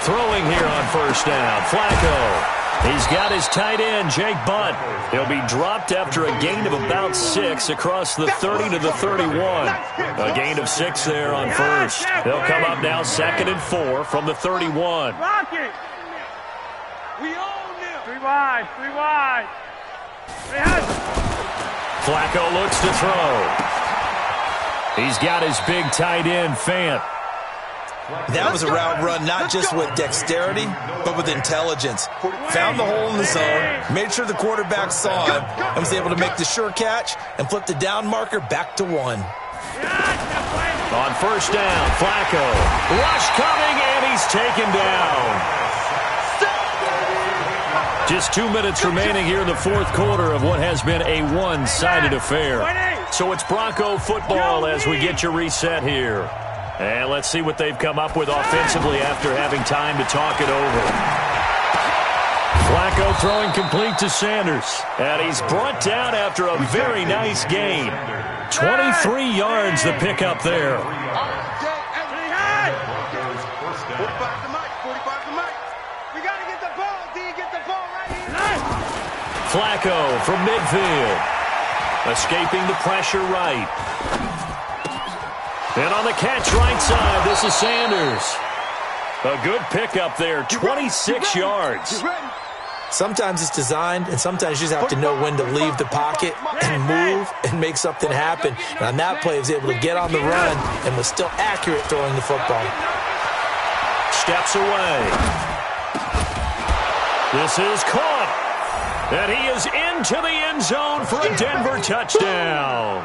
S4: Throwing here on first down, Flacco. He's got his tight end, Jake Butt. He'll be dropped after a gain of about 6 across the 30 to the 31. A gain of 6 there on first. They'll come up now 2nd and 4 from the 31.
S5: Three wide.
S4: Flacco looks to throw. He's got his big tight end, Fant.
S6: That was a route run not just with dexterity, but with intelligence. Found the hole in the zone, made sure the quarterback saw him, and was able to make the sure catch and flip the down marker back to 1.
S4: On first down, Flacco. Rush coming, and he's taken down. Just 2 minutes remaining here in the 4th quarter of what has been a one-sided affair. So it's Bronco football as we get your reset here. And let's see what they've come up with offensively after having time to talk it over. Flacco throwing complete to Sanders. And he's brought down after a very nice gain. 23 yards the pickup there.
S7: 45 to Mike. We got to get the ball, D. Get the ball right here.
S4: Flacco from midfield. Escaping the pressure right. And on the catch right side, this is Sanders. A good pickup there, 26 yards.
S6: Sometimes it's designed, and sometimes you just have to know when to leave the pocket and move and make something happen. And on that play, he was able to get on the run and was still accurate throwing the football.
S4: Steps away. This is caught. And he is into the end zone for a Denver touchdown.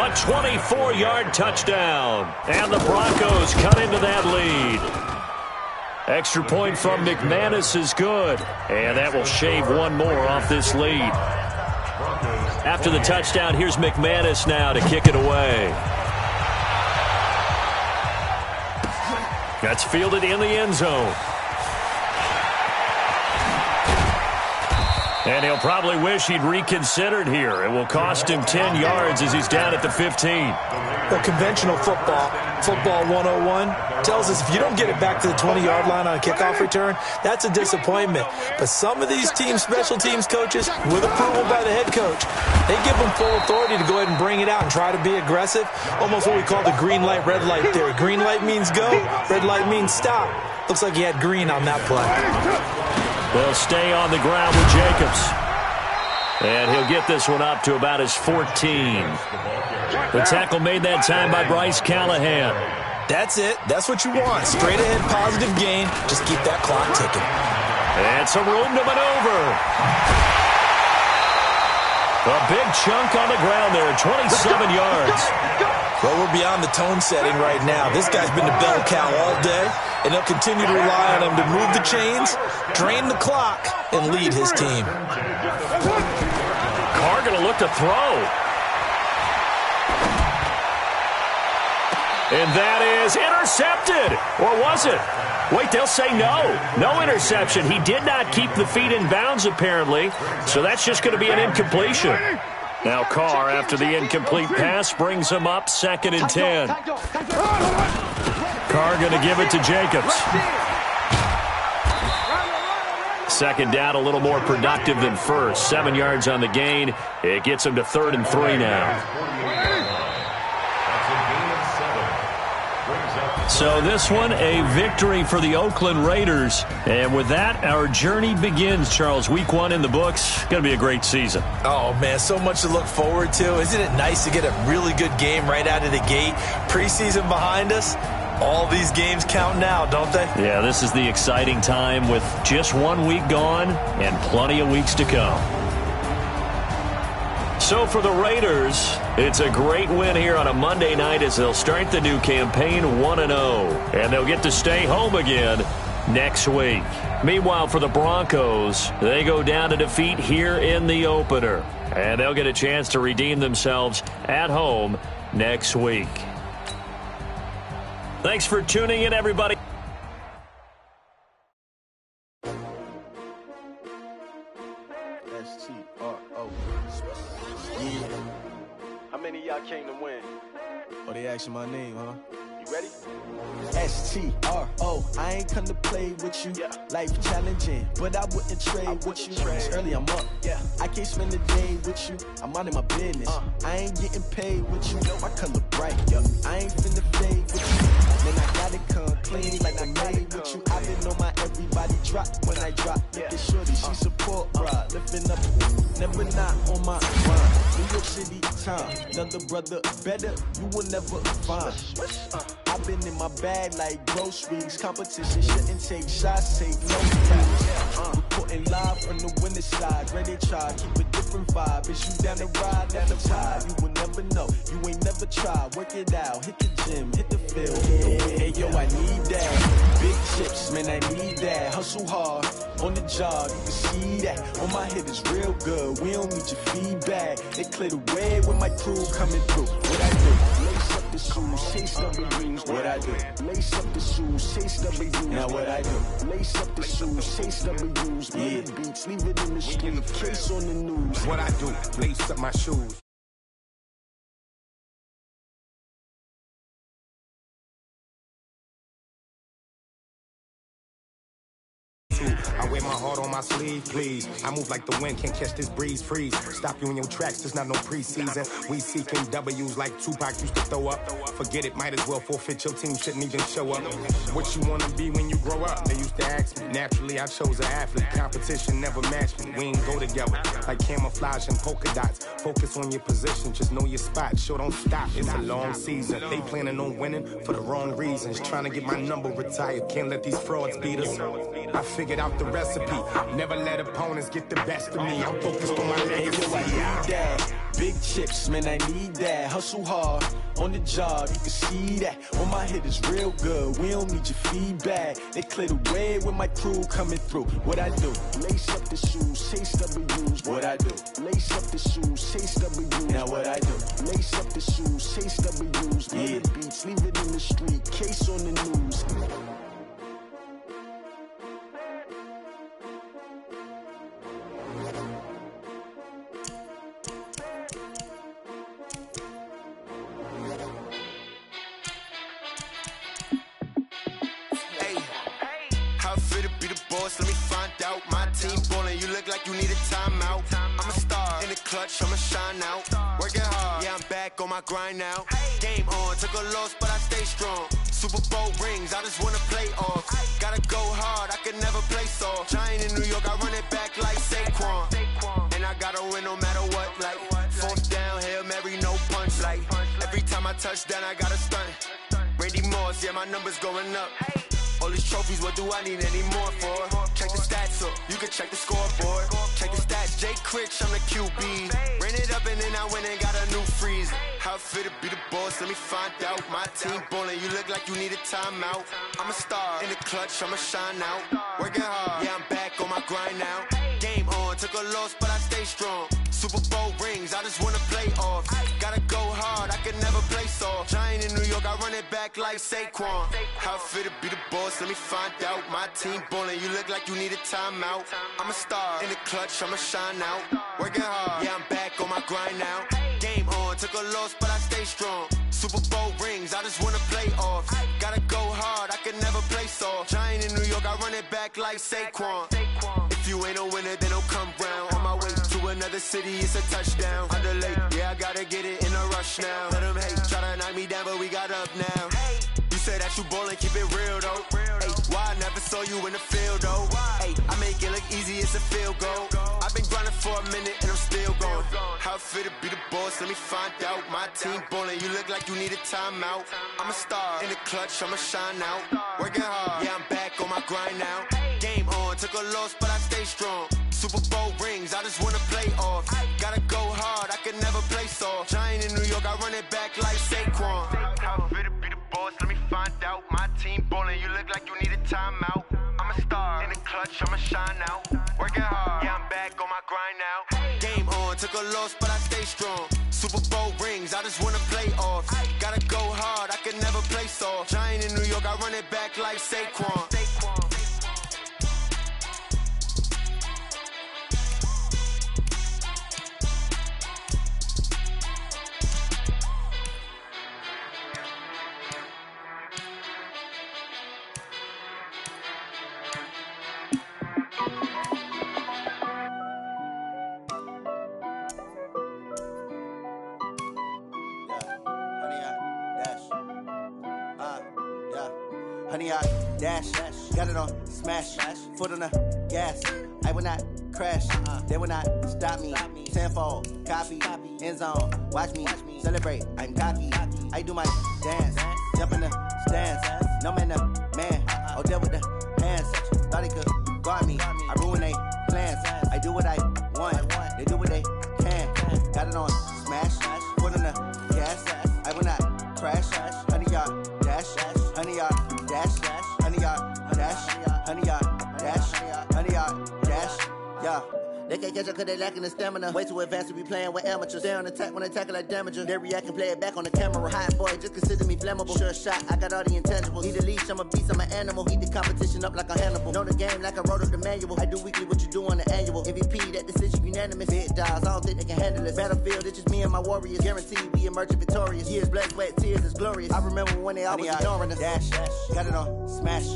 S4: A 24-yard touchdown. And the Broncos cut into that lead. Extra point from McManus is good. And that will shave one more off this lead. After the touchdown, here's McManus now to kick it away. That's fielded in the end zone. And he'll probably wish he'd reconsidered here. It will cost him 10 yards as he's down at the 15.
S6: Well, conventional football 101, tells us if you don't get it back to the 20-yard line on a kickoff return, that's a disappointment. But some of these teams, special teams coaches, with approval by the head coach, they give them full authority to go ahead and bring it out and try to be aggressive. Almost what we call the green light, red light theory. Green light means go, red light means stop. Looks like he had green on that play.
S4: They'll stay on the ground with Jacobs. And he'll get this one up to about his 14. The tackle made that time by Bryce Callahan.
S6: That's it. That's what you want. Straight ahead, positive gain. Just keep that clock ticking.
S4: And some room to maneuver. A big chunk on the ground there, 27 yards.
S6: Well, we're beyond the tone setting right now. This guy's been the bell cow all day, and they'll continue to rely on him to move the chains, drain the clock, and lead his team.
S4: Carr going to look to throw. And that is intercepted. Or was it? Wait, they'll say no. No interception. He did not keep the feet in bounds, apparently. So that's just going to be an incompletion. Now Carr, after the incomplete pass, brings him up 2nd and 10. Carr going to give it to Jacobs. 2nd down, a little more productive than first. 7 yards on the gain. It gets him to 3rd and 3 now. So this one, a victory for the Oakland Raiders. And with that, our journey begins, Charles. Week 1 in the books. Going to be a great season.
S6: Oh, man, so much to look forward to. Isn't it nice to get a really good game right out of the gate? Preseason behind us. All these games count now, don't they?
S4: Yeah, this is the exciting time with just 1 week gone and plenty of weeks to come. So for the Raiders, it's a great win here on a Monday night as they'll start the new campaign 1-0. And they'll get to stay home again next week. Meanwhile, for the Broncos, they go down to defeat here in the opener. And they'll get a chance to redeem themselves at home next week. Thanks for tuning in, everybody.
S9: How many of y'all came to win?
S10: Oh, they asking my name, huh?
S9: You ready?
S10: S-T-R-O, I ain't come to play with you. Life challenging, but I wouldn't trade with you. It's early, I'm up. I can't spend a day with you. I'm out of my business. I ain't getting paid with you. My color bright. I ain't finna fade with you. Man, I gotta come clean like I made with you. I've been on my everybody drop when I drop. Look at shorty, she support, bruh. Lifting up, never not on my grind. New York City time, another brother better, you will never find. I've been in my bag like groceries. Competition shouldn't take shots, take no shots. Reporting live from the winning side. Ready to try, keep a different vibe. Is you down the ride, never tired. You will never know, you ain't never tried. Work it out, hit the gym, hit the field. Hey yo, I need that. Big chips, man, I need that. Hustle hard, on the job, you can see that. On my head is real good, we don't need your feedback. They clear the way with my crew coming through. What I do? Lace up the shoes, chase W's. What I do? Lace up the shoes, chase W's. Now what I do? Lace up the shoes, chase W's. Bring the beats, leave it in the street, case on the news.
S11: What I do? Lace up my shoes. I wear my heart on my sleeve, please. I move like the wind, can't catch this breeze, freeze. Stop you in your tracks, there's not no preseason. We seeking W's like Tupac used to throw up. Forget it, might as well forfeit, your team shouldn't even show up. What you wanna be when you grow up? They used to ask me. Naturally, I chose an athlete. Competition never matched me. We ain't go together like camouflage and polka dots. Focus on your position, just know your spot. Sure, don't stop, it's a long season. They planning on winning for the wrong reasons. Trying to get my number retired, can't let these frauds beat us. I figured out the recipe. Never let opponents get the best of me. I'm focused on my legacy.
S10: Big chips, man, I need that. Hustle hard, on the job, you can see that. On my hit is real good, we don't need your feedback. They clear the way with my crew coming through. What I do? Lace up the shoes, chase W's. What I do? Lace up the shoes, chase W's. Now what I do? Lace up the shoes, chase W's. Yeah. The beats, leave it in the street, case on the news.
S2: Let me find out. My team ballin', you look like you need a timeout. I'm a star in the clutch, I'ma shine out. Working hard, yeah, I'm back on my grind now. Game on, took a loss, but I stay strong. Super Bowl rings, I just wanna play off. Gotta go hard, I can never play soft. Giant in New York, I run it back like Saquon. And I gotta win no matter what, like fourth down, Hail Mary, no punch. Like every time I touch down, I gotta stunt. Randy Moss, yeah, my numbers going up. All these trophies, what do I need any more for? Check the stats up, you can check the scoreboard. Check the stats, Jay Critch, I'm the QB. Ran it up and then I went and got a new freeze. How it feel to be the boss, let me find out. My team ballin', you look like you need a timeout. I'm a star in the clutch, I'ma shine out. Working hard, yeah, I'm back on my grind now. Game on, took a loss, but I stay strong. Super Bowl rings, I just wanna play off. Gotta go hard, I can never play soft. Giant in New York, I run it back like Saquon. How it feel to be the boss, let me find out. My team ballin', you look like you need a timeout. I'm a star in the clutch, I'ma shine out. Working hard, yeah, I'm back on my grind now. Game on, took a loss, but I stay strong. Super Bowl rings, I just wanna play off. Gotta go hard, I can never play soft. Giant in New York, I run it back like Saquon. If you ain't a winner, then don't come round. On my way to another city, it's a touchdown. Underlay, yeah, I gotta get it in a rush now. Let them hate, try to knock me down, but we got up now. You say that you ballin', keep it real though. Hey, why I never saw you in the field though? Hey, I make it look easy, it's a field goal. I've been grinding for a minute and I'm still going. How it feel to be the boss, let me find out. My team ballin', you look like you need a timeout. I'm a star in the clutch, I'ma shine out. Working hard, yeah, I'm back on my grind now. Game on, took a loss, but I stay strong. Super Bowl rings, I just wanna play off. Gotta go hard, I can never play soft. Giant in New York, I run it back like Saquon. How it feel to be the boss, let me find out. My team ballin', you look like you need a timeout. I'm a star in the clutch, I'ma shine out. Working hard, yeah, I'm back on my grind now. Game on, took a loss, but I stay strong. Super Bowl rings, I just wanna play off. Gotta go hard, I can never play soft. Giant in New York, I run it back like Saquon.
S12: Honey, I dash, got it on smash, foot on the gas. I will not crash, they will not stop me. Tenfold, copy, end zone, watch me celebrate. I'm cocky, I do my dance, jump in the stands. No man, the man, oh, there with the hands. Thought he could guard me, I ruin they plans. I do what I want, they do what they can. Got it on smash, foot on the gas. I will not crash, honey, y'all dash, honey, y'all dash, honey, y'all dash, honey, y'all dash, honey, y'all dash, yeah. They can't catch up cause they lacking the stamina. Way too advanced to be playing with amateurs. Stay on attack when they tackle like damager. They react and play it back on the camera. Hot boy, just consider me flammable. Sure shot, I got all the intangibles. Need a leash, I'm a beast, I'm an animal. Eat the competition up like a Hannibal. Know the game like I wrote up the manual. I do weekly what you do on the annual. MVP, that decision unanimous. Big dogs, I don't think they can handle this. Battlefield, it's just me and my warriors. Guaranteed we emerging victorious. Years, blood, sweat, tears, is glorious. I remember when they always ignoring us. Dash, got it on smash,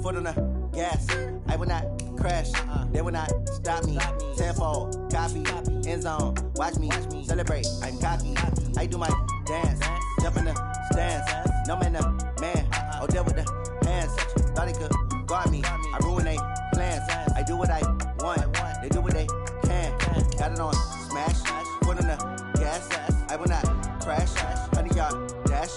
S12: foot on the gas. I will not crash, they will not stop me. Tenfold, copy, end zone, watch me celebrate. I'm cocky, I do my dance, jump in the stands. No man, the man, oh, there with the hands. Thought he could guard me, I ruin they plans. I do what I want, they do what they can. Got it on smash, foot on the gas. I will not crash, honey, y'all dash,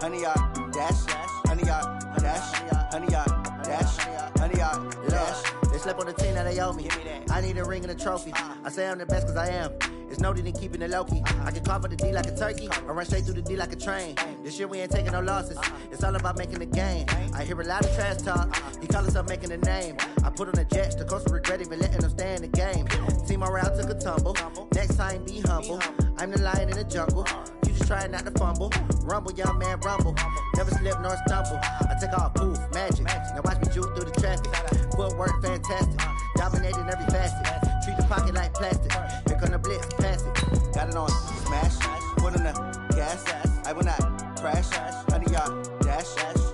S12: honey, y'all dash, honey, y'all dash, honey, y'all dash, honey, y'all dash. They slept on the team that they owe me. I need a ring and a trophy. I say I'm the best cause I am. It's no than keeping it low-key. I can carve up the D like a turkey, or run straight through the D like a train. This year we ain't taking no losses. It's all about making a game. I hear a lot of trash talk. He call himself making a name. I put on the Jets, the coach will regret even letting them stay in the game. Team morale took a tumble. Next time, be humble. I'm the lion in the jungle. You just trying not to fumble. Rumble, young man, rumble. Never slip nor stumble. I take off, poof, magic. Now watch me juke through the traffic. Footwork, fantastic. Dominating every facet. Treat the pocket like plastic. Here come the blitz, pass it.
S2: Got it on smash, foot on the gas. I will not crash. 100-yard dash,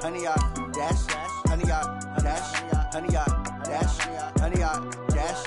S2: 100-yard dash, 100-yard dash, 100-yard dash, 100-yard dash.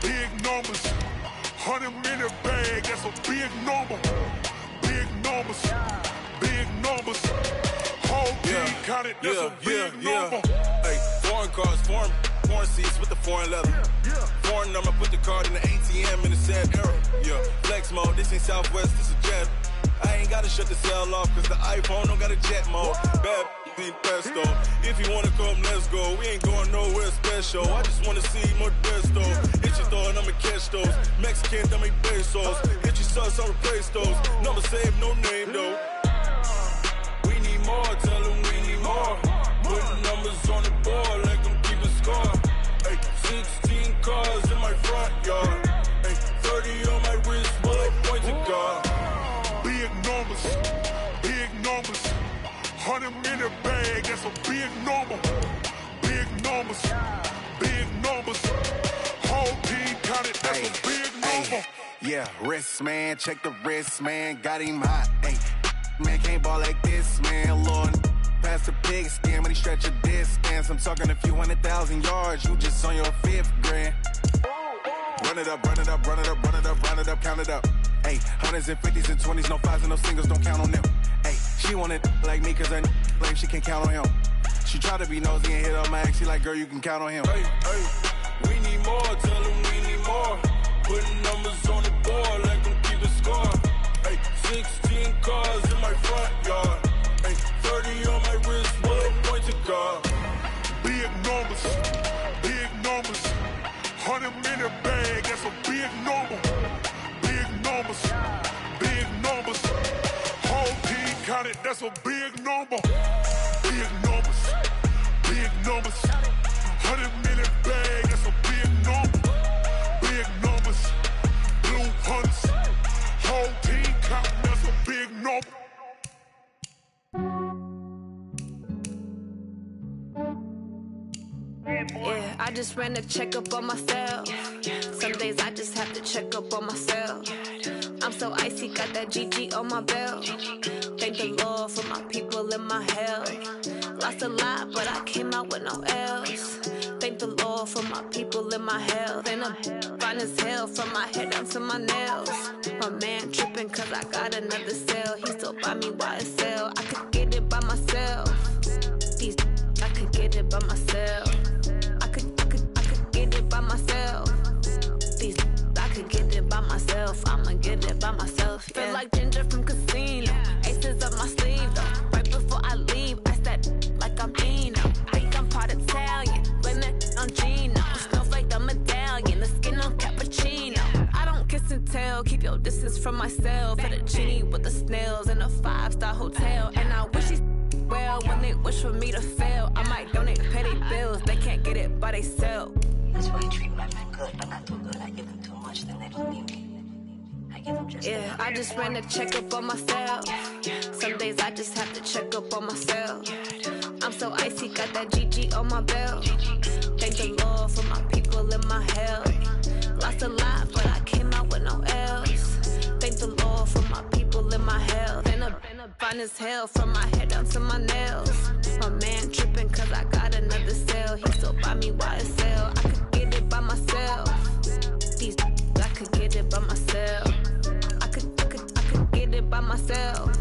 S13: Big numbers, 100-minute bag, that's a big number. Big numbers, whole team counted, that's a big number.
S14: Hey, foreign cars, foreign seats with the foreign leather. Foreign number, put the card in the ATM in the sad era. Yeah, flex mode, this ain't Southwest, this is jet. I ain't gotta shut the cell off, cause the iPhone don't got a jet mode. Bad be pesto. If you wanna come, let's go. We ain't going nowhere special. I just wanna see more desto. Hit your door and I'ma catch those. Mexican, dummy pesos. Hit your sus, I'll replace those. Number saved, no name though. We need more, tell them we need more. Putting numbers on the board, like them keep a score. Hey, 16 cars in my front yard. Hey, 30
S13: big number. Big numbers. Big numbers. Whole team counted, that's a big number.
S11: Yeah, wrist man, check the wrist man, got him hot. Ay, man can't ball like this, man. Lord, past the pig skin when he stretch a distance. I'm talking a few 100,000 yards, you just on your 5th grand. Run it up, run it up, run it up, run it up, run it up, count it up. Ay, hundreds and 50s and 20s, no 5s and no singles, don't count on them. Ay, she want it like me, cause I like she can count on him. She try to be nosy and hit up my ex, she like, girl, you can count on him.
S14: Hey, hey, we need more, tell them we need more. Putting numbers on the board like I'm keeping score. Hey, 16 cars in my front yard. Hey, 30 on my wrist, what a point to guard.
S13: Big numbers, big numbers. 100-minute bag, that's a big number. Big numbers, big numbers. Whole team counted, that's a big number. Big numbers, big numbers. 100-minute bag, that's a big number. Big numbers, blue hunts. Whole team counting, that's a big number.
S15: Yeah, I just ran a checkup on myself. Some days I just have to check up on myself. I'm so icy, got that GG on my belt. Thank the Lord for my people and my health. Lost a lot, but I came out with no else. Thank the Lord for my people and my health. And I'm fine as hell from my head down to my nails. My man tripping cause I got another cell. He still buy me YSL. I could get it by myself. These I could get it by myself. I could get it by myself. These I could get it by myself. I'ma get it by myself. Yeah. Feel like Ginger from Casino. Aces up my sleeve though. Right before I leave, I said like I'm Dino. Think I'm part Italian. Blame that on Gino. Snowflake the medallion. The skin on cappuccino. I don't kiss and tell. Keep your distance from myself. Fettuccine with the snails in a 5-star hotel. And I wish he's well when they wish for me to fail. I might donate, pay their bills. They can't get it by they sell.
S16: That's why you treat my men good, but not too good. I give them too much, then they don't need me. I give them just
S15: yeah, I just ran a checkup on myself. Some days I just have to check up on myself. I'm so icy, got that GG on my belt. Thank the Lord for my people and my health. Lost a lot, but I came out with no else. Thank the Lord for my people and my health. And I'm fine as hell from my head down to my nails. My man tripping cause I got another cell. He still buy me YSL. I could get it by myself. These I could get it by myself. I could get it by myself.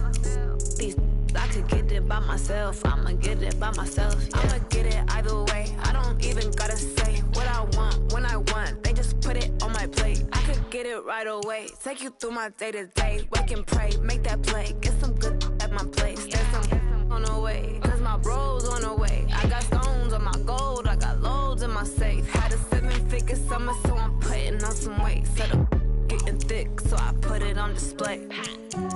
S15: These I could get it by myself. I'ma get it by myself. Yeah. I'ma get it either way. I don't even gotta say what I want when I want. They just put it on my plate. I could get it right away. Take you through my day to day. Wake and pray, make that play. Get some good at my place. There's some on the way. Cause my bros on the way. I got stones on my gold. I got loads in my safe. Had a 7-figure summer, so I'm putting on some weight. Set up getting thick, so I put it on display.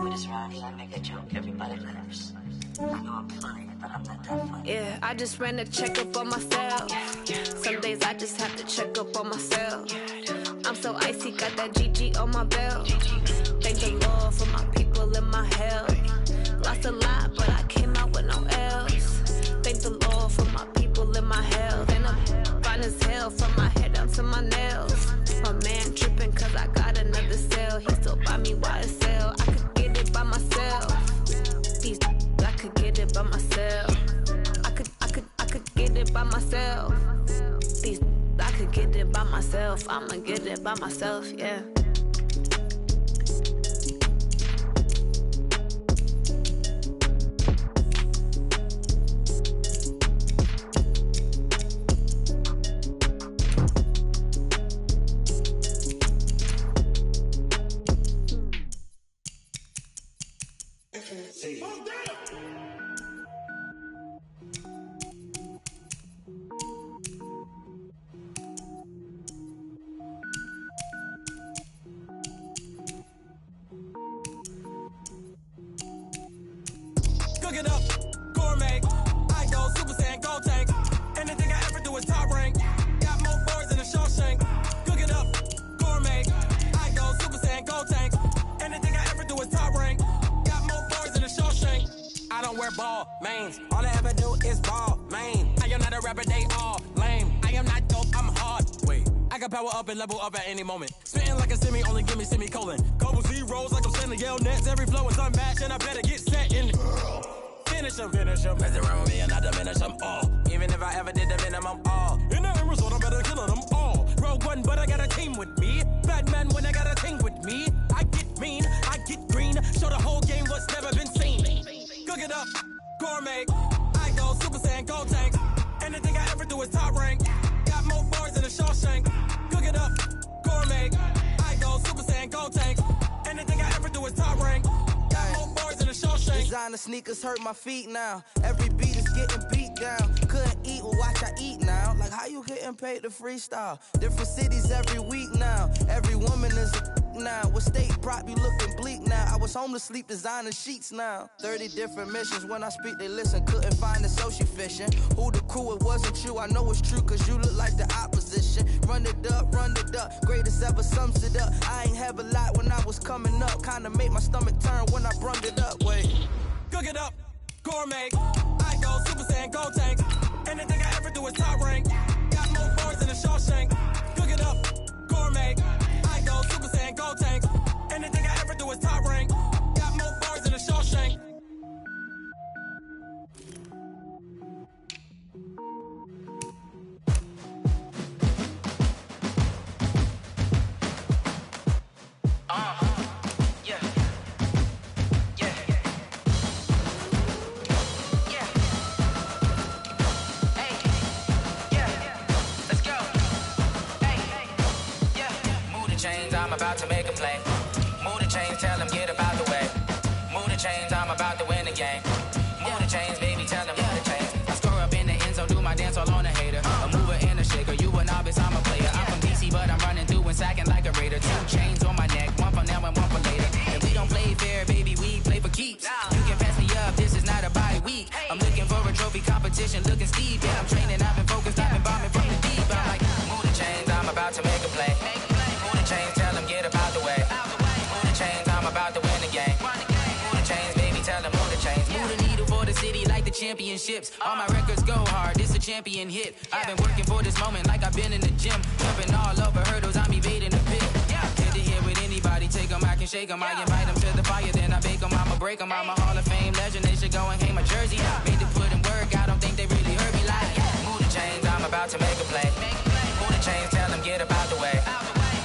S16: With this Ronnie, I make a joke, everybody laughs. I know I'm funny, but I'm not that funny.
S15: Yeah, I just ran a checkup on myself. Some days I just have to check up on myself. I'm so icy, got that GG on my belt. Thank the Lord for my people and my health. Lost a lot, but I came out with no else. Thank the Lord for my people and my health. And I'm fine as hell from my head down to my nails. My man tripping cause I got another cell. He still buy me YSL. I could get it by myself. These I could get it by myself. I could get it by myself. These I could get it by myself. I'ma get it by myself, yeah.
S17: Cook it up, gourmet. I go Super Saiyan, gold tank. Anything I ever do is top rank. Got more boys than a Shawshank. Cook it up, gourmet. I go Super Saiyan, gold tank. Anything I ever do is top rank. Got more boys than a Shawshank. I don't wear ball, mains. All I ever do is ball, mains. a rapper, they all lame. I am not dope, I'm hard. Wait, I can power up and level up at any moment. Spitting like a semi, only give me semicolon. Couple zeros like I'm sending yell nets. Every flow is unmatched, and I better get set in. Finish them. Mess around with me and I diminish them all. Even if I ever did the minimum, all. In the end result, I'm better killing them all. Rogue One, but I got a team with me. Batman when I got a team with me. I get mean, I get green. Show the whole game what's never been seen. Cook it up, gourmet. I go Super Saiyan, Gold Tank. Anything I ever do is top rank. Got more bars than a Shawshank. Cook it up, gourmet. I go Super Saiyan, Gold Tank. Anything I ever do is top rank. Got more bars than a Shawshank.
S18: Designer sneakers hurt my feet now. Every beat is getting beat down. Couldn't eat, well watch I eat now. Like how you getting paid to freestyle? Different cities every week now. Every woman is a now. What state prop you looking bleak now? I was home to sleep designer sheets now. 30 different missions. When I speak they listen. Couldn't find it so she fishing. Who the crew? It wasn't you. I know it's true cause you look like the opposition. Run it up. Greatest ever sums it up. I ain't have a lot when I was coming up. Kinda made my stomach turn when I brung it up. Wait.
S17: Cook it up, gourmet. I go Super Saiyan, Gold Tank. Anything I ever do is top rank. Got more bars than a Shawshank. Cook it up, gourmet. I go Super Saiyan, Gold Tank. Anything I ever do is top rank. Got more bars than a Shawshank.
S19: I'm about to make a play. Move the chains, tell them get about the way. Move the chains, I'm about to win the game. Move the chains, baby, tell them move the chains. I score up in the end zone, do my dance all on a hater. A mover and a shaker, you a novice, I'm a player. I'm from DC, but I'm running through and sacking like a raider. 2 chains on my neck, one for now and one for later. And we don't play fair, baby, we play for keeps. You can pass me up, this is not a bye week. I'm looking for a trophy competition, looking steep. Yeah, I'm training, I've been focused, I've been bombing from the deep. I'm like, move the chains, I'm about to make a play. Move the chains, tell them get about the way. Move the chains, I'm about to win the game. Move the chains, baby, tell them move the chains. Move the needle for the city like the championships. All my records go hard, this a champion hit. I've been working for this moment like I've been in the gym. Jumping all over hurdles, I'm evading the pit. Get to here with anybody, take them, I can shake them. I invite them to the fire, then I bake them, I'ma break them. I'm a Hall of Fame legend, they should go and hang my jersey. Made to put in work, I don't think they really heard me like. Move the chains, I'm about to make a play. Move the chains, tell them get about the way.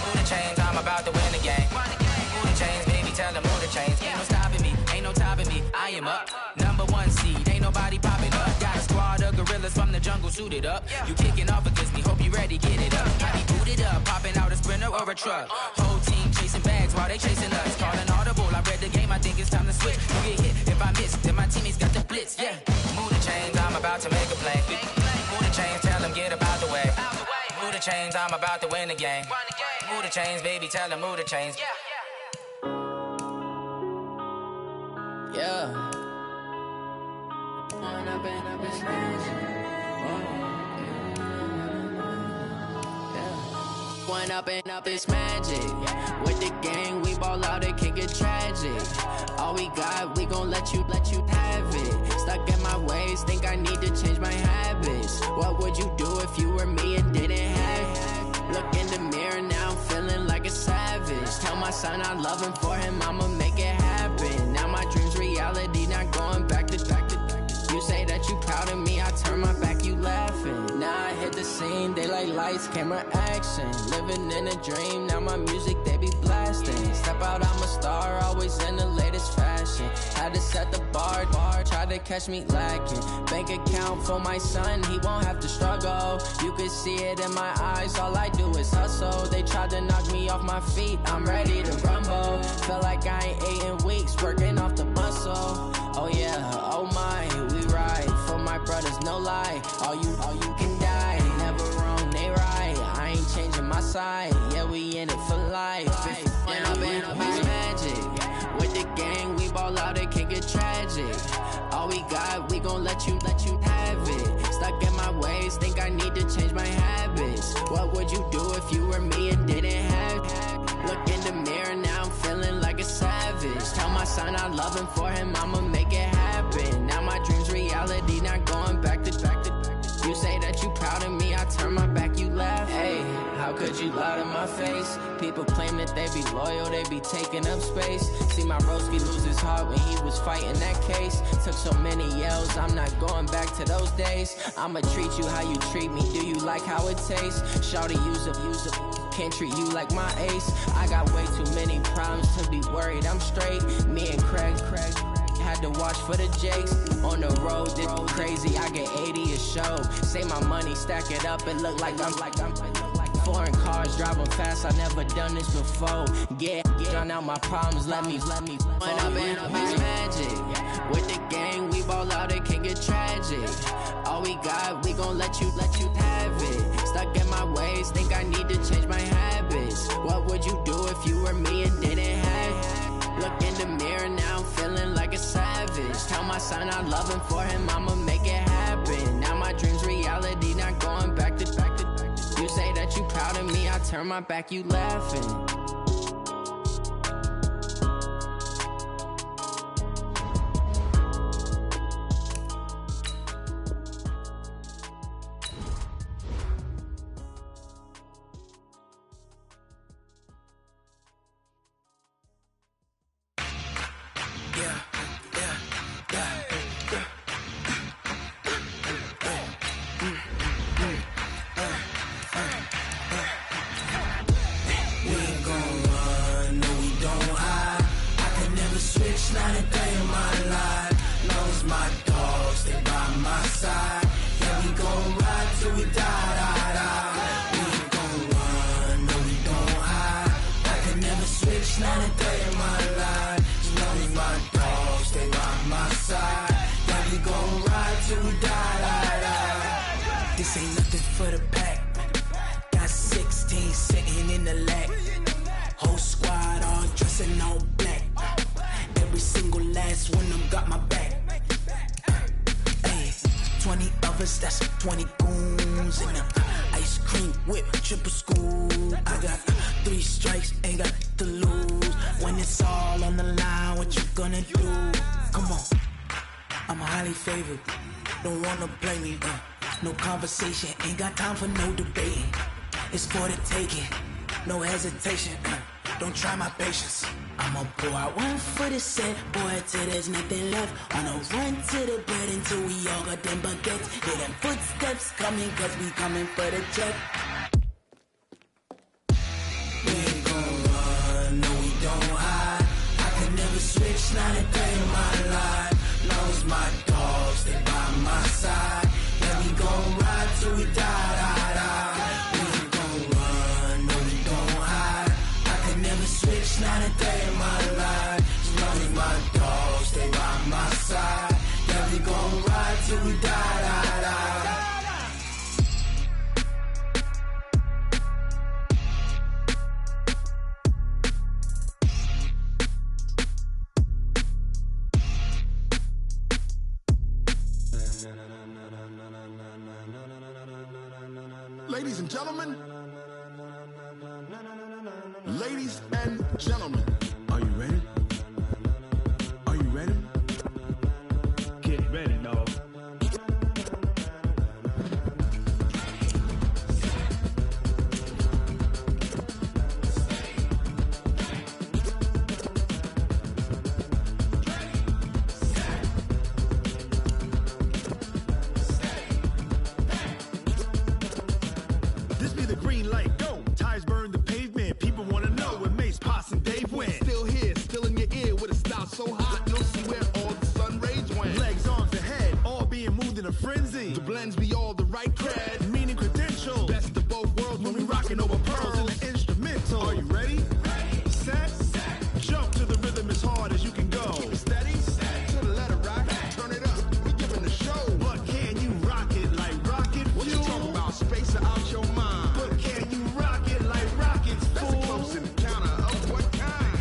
S19: Move the chains, I'm about to win the game. Move the chains, baby, tell them move the chains. Ain't no stopping me, ain't no topping me. I am up, #1 seed, ain't nobody popping up. Got a squad of gorillas from the jungle suited up. You kicking off against me, hope you ready, get it up. I be booted up, popping out a Sprinter or a truck. Whole team chasing bags while they chasing us. Calling audible, I read the game, I think it's time to switch. You get hit, if I miss, then my teammates got the blitz, yeah. Move the chains, I'm about to make a play. Move the chains, tell them get about the way. Move the chains, I'm about to win the game. Move the chains, baby, tell them move the chains.
S18: Yeah.
S20: One up and up, it's magic. With the gang, we ball out, it can get tragic. All we got, we gon' let you have it. Stuck in my ways, think I need to change my habits. What would you do if you were me and didn't have it? Look in the mirror, now I'm feeling like a savage. Tell my son I love him, for him I'ma make it happen. Now my dream's reality, not going back to. You say that you proud of me, I turn my back, you laughing. Now I hit the scene, they like lights, camera, action. Living in a dream, now my music, they be blasting. Step out, I'm a star, always in the latest fashion. Had to set the bar, try to catch me lacking. Bank account for my son, he won't have to struggle. You can see it in my eyes, all I do is hustle. They tried to knock me off my feet, I'm ready to rumble. Feel like I ain't ate in weeks, working off the muscle. Oh yeah, oh my, we ride for my brothers, no lie. All you can die, never wrong, they right. I ain't changing my side, yeah, we in it for life. When I've been up, it's magic. With the gang, we ball out, it can get tragic. All we got, we gon' let you have it. Stuck in my ways, think I need to change my habits. What would you do if you were me and didn't have it? Look in the mirror, now I'm feeling like a savage. Tell my son I love him, for him I'ma make it happen. Now my dream's reality, not going back to. You You say that you proud of me, I turn my back, you laugh. Hey, how could you lie to my face? People claim that they be loyal, they be taking up space. See my broski lose his heart when he was fighting that case. Took so many yells, I'm not going back to those days. I'ma treat you how you treat me, do you like how it tastes? Shawty, use up, can't treat you like my ace. I got way too many problems to be worried, I'm straight. Me and Craig had to watch for the Jakes. On the road, this crazy, I get 80 a show. Say my money, stack it up, it look like I'm foreign cars, driving fast, I never done this before. Yeah, drown out my problems, let me When I've been up is magic. With the gang, we ball out, it can get tragic. All we got, we gon' let you have it. Stuck in my ways, think I need to change my habits. What would you do if you were me and didn't have it? Look in the mirror now, I'm feeling like a savage. Tell my son I love him, for him I'ma make it happen. Now my dream's reality, not going back to. You say that you proud of me, I turn my back, you laughing.
S21: This ain't nothing for the pack. Got 16 sitting in the lap. Whole squad all dressing all black. Every single last one of them got my back. Hey, 20 of us, that's 20 goons in them. Ice cream whip, triple school. I got 3 strikes, ain't got to lose. When it's all on the line, what you gonna do? Come on, I'm highly favored. Don't wanna blame me, no conversation, ain't got time for no debating. It's for the taking, no hesitation. Don't try my patience. I'ma pour out one for the set, boy, till there's nothing left. On a run to the bread until we all got them baguettes. Hear them footsteps coming, cause we coming for the check. We ain't gon' run, no we don't hide. I can never switch, not a day in my life. Long as my dogs, they by my side. Yeah, we gon' ride till we die. We ain't gon' run, no we don't hide. I can never switch, not a day in my life. As long as my dogs, they by my side. Yeah, we gon' ride till we die.
S13: Ladies and gentlemen, ladies and gentlemen, are you ready? Are you ready? Get ready, dog. This be the green light, go. Tires burn the pavement. People wanna know where Mace, Potts, and Dave went. Still here, still in your ear with a style so hot, you'll see where all the sun rays went. Legs, arms, ahead, all being moved in a frenzy. The blends be all the right cred, meaning credentials. Best of both worlds when we rockin' over pearls in the instrumental. Are you ready? Set, jump to the rhythm as hard as you can go. Keep it steady, to the letter rock, turn it up, we giving the show. But can you rock it like rocket fuel? What you talking about, space out your mind? But can you rock it like rockets, fool? That's a close encounter of what kind?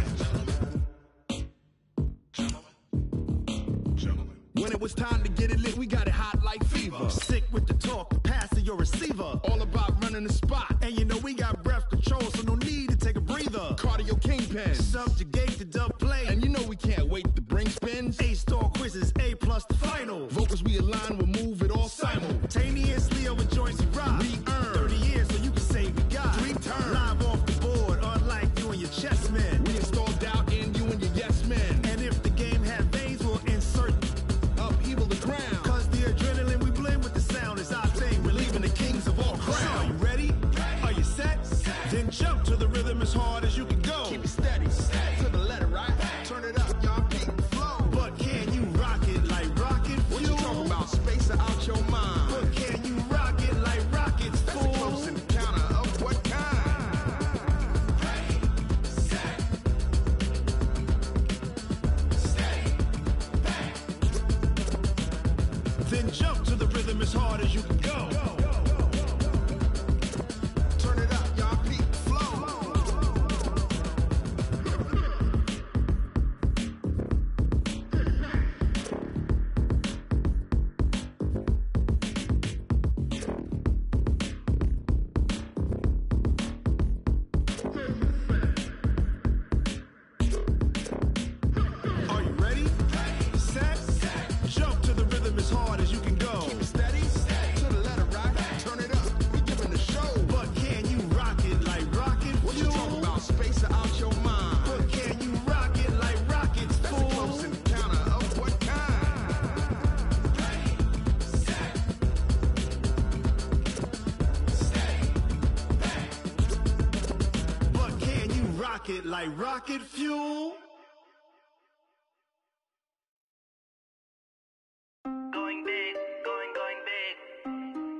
S13: Gentlemen. When it was time to get it lit, we got it hot like fever. Sick with the talk, the pass to your receiver. All about running the spot. And you know we got breath control, so no need to take a breather. Cardio kingpin, subjugate the dub play. And you know we can't wait to bring spins. A-star quizzes, A+ the final. Vocals we align, we'll move it all simultaneously. as you can go. Turn it up, y'all. Peak flow. Are you ready? Set. Jump to the rhythm as hard as you can go. Keep it steady. To the letter, right? Turn it up. We giving the show. But can you rock it like rocket? What you talking about? Space out your mind. But can you rock it like rockets? That's a close encounter of what kind? But can you rock it like rocket fuel?
S1: Going big, going big.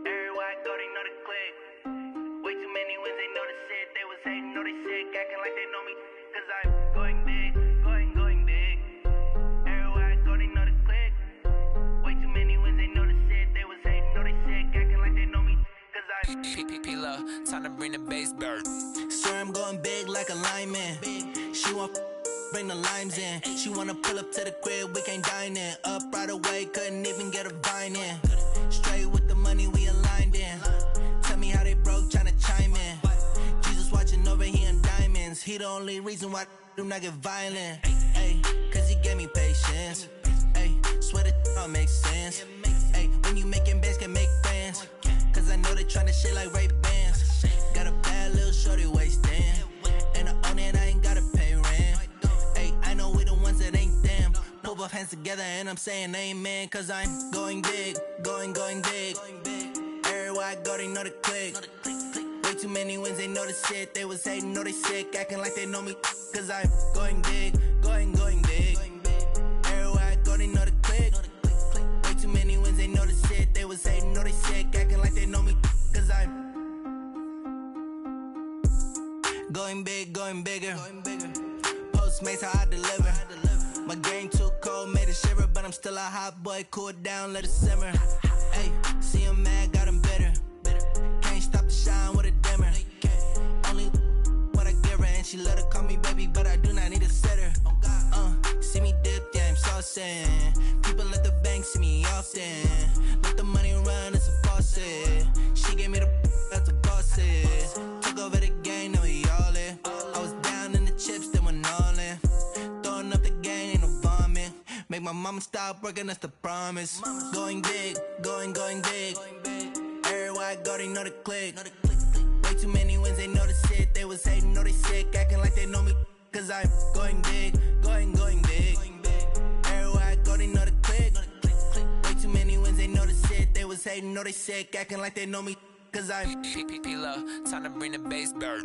S1: Everywhere I go, they know the click. Way too many wins, they know the shit. They was hating, know they sick, acting like they know me. Cause I'm going big, going big. Everywhere I go, they know the click. Way too many wins, they know the shit. They was hating, know they sick, acting like they know me. Cause I'm
S21: P-P-P-Love, time to bring the bass bird.
S18: Swear I'm going big like a lineman. She want bring the limes in. She wanna pull up to the crib, we can't dine in. Up right away, couldn't even get a vine in. Straight with the money we aligned in. Tell me how they broke, tryna chime in. Jesus watching over here in diamonds. He the only reason why I do not get violent. Ay, cause he gave me patience. Ay, swear that all makes sense. Ay, when you making bands, can make friends. Cause I know they tryna shit like Ray-Bans. Got a bad little shorty wasting. And I own it, I ain't gotta pay rent. Ay, I know we the ones that ain't them. Pull both hands together and I'm saying amen. Cause I'm going big, going big. Everywhere I go, they know the click. Way too many wins, they know the shit. They was hating, know they sick, acting like they know me. Cause I'm going big, going big. Everywhere I go, they know the click. Way too many wins, they know the shit. They was hating, know they sick, acting like they know me. Cause I'm going big, going bigger. Postmates how I deliver. My game too cold, made it shiver, but I'm still a hot boy. Cool it down, let it simmer. Hey, see him mad, got him bitter. Can't stop the shine with a dimmer. Only what I give her, and she let her call me baby, but I do not need a sitter. See me dip, yeah, I'm saucing. People at the bank see me often. Let the money run, it's a faucet. She gave me the that's a boss is. Took over the game, now we all in. I was down in the chips, then went all in. Throwing up the game, ain't no vomit. Make my mama stop working, that's the promise. Going big, going big. Everywhere I go, they know the click. Way too many wins, they know the shit. They was hating, know they sick, acting like they know me. Cause I'm going big, going big. Everywhere I go, they know the click. Way too many wins, they know the shit. They was hating, know they sick, acting like they know me. Cause I'm
S21: P-P-P-Love, time to bring the bass bird.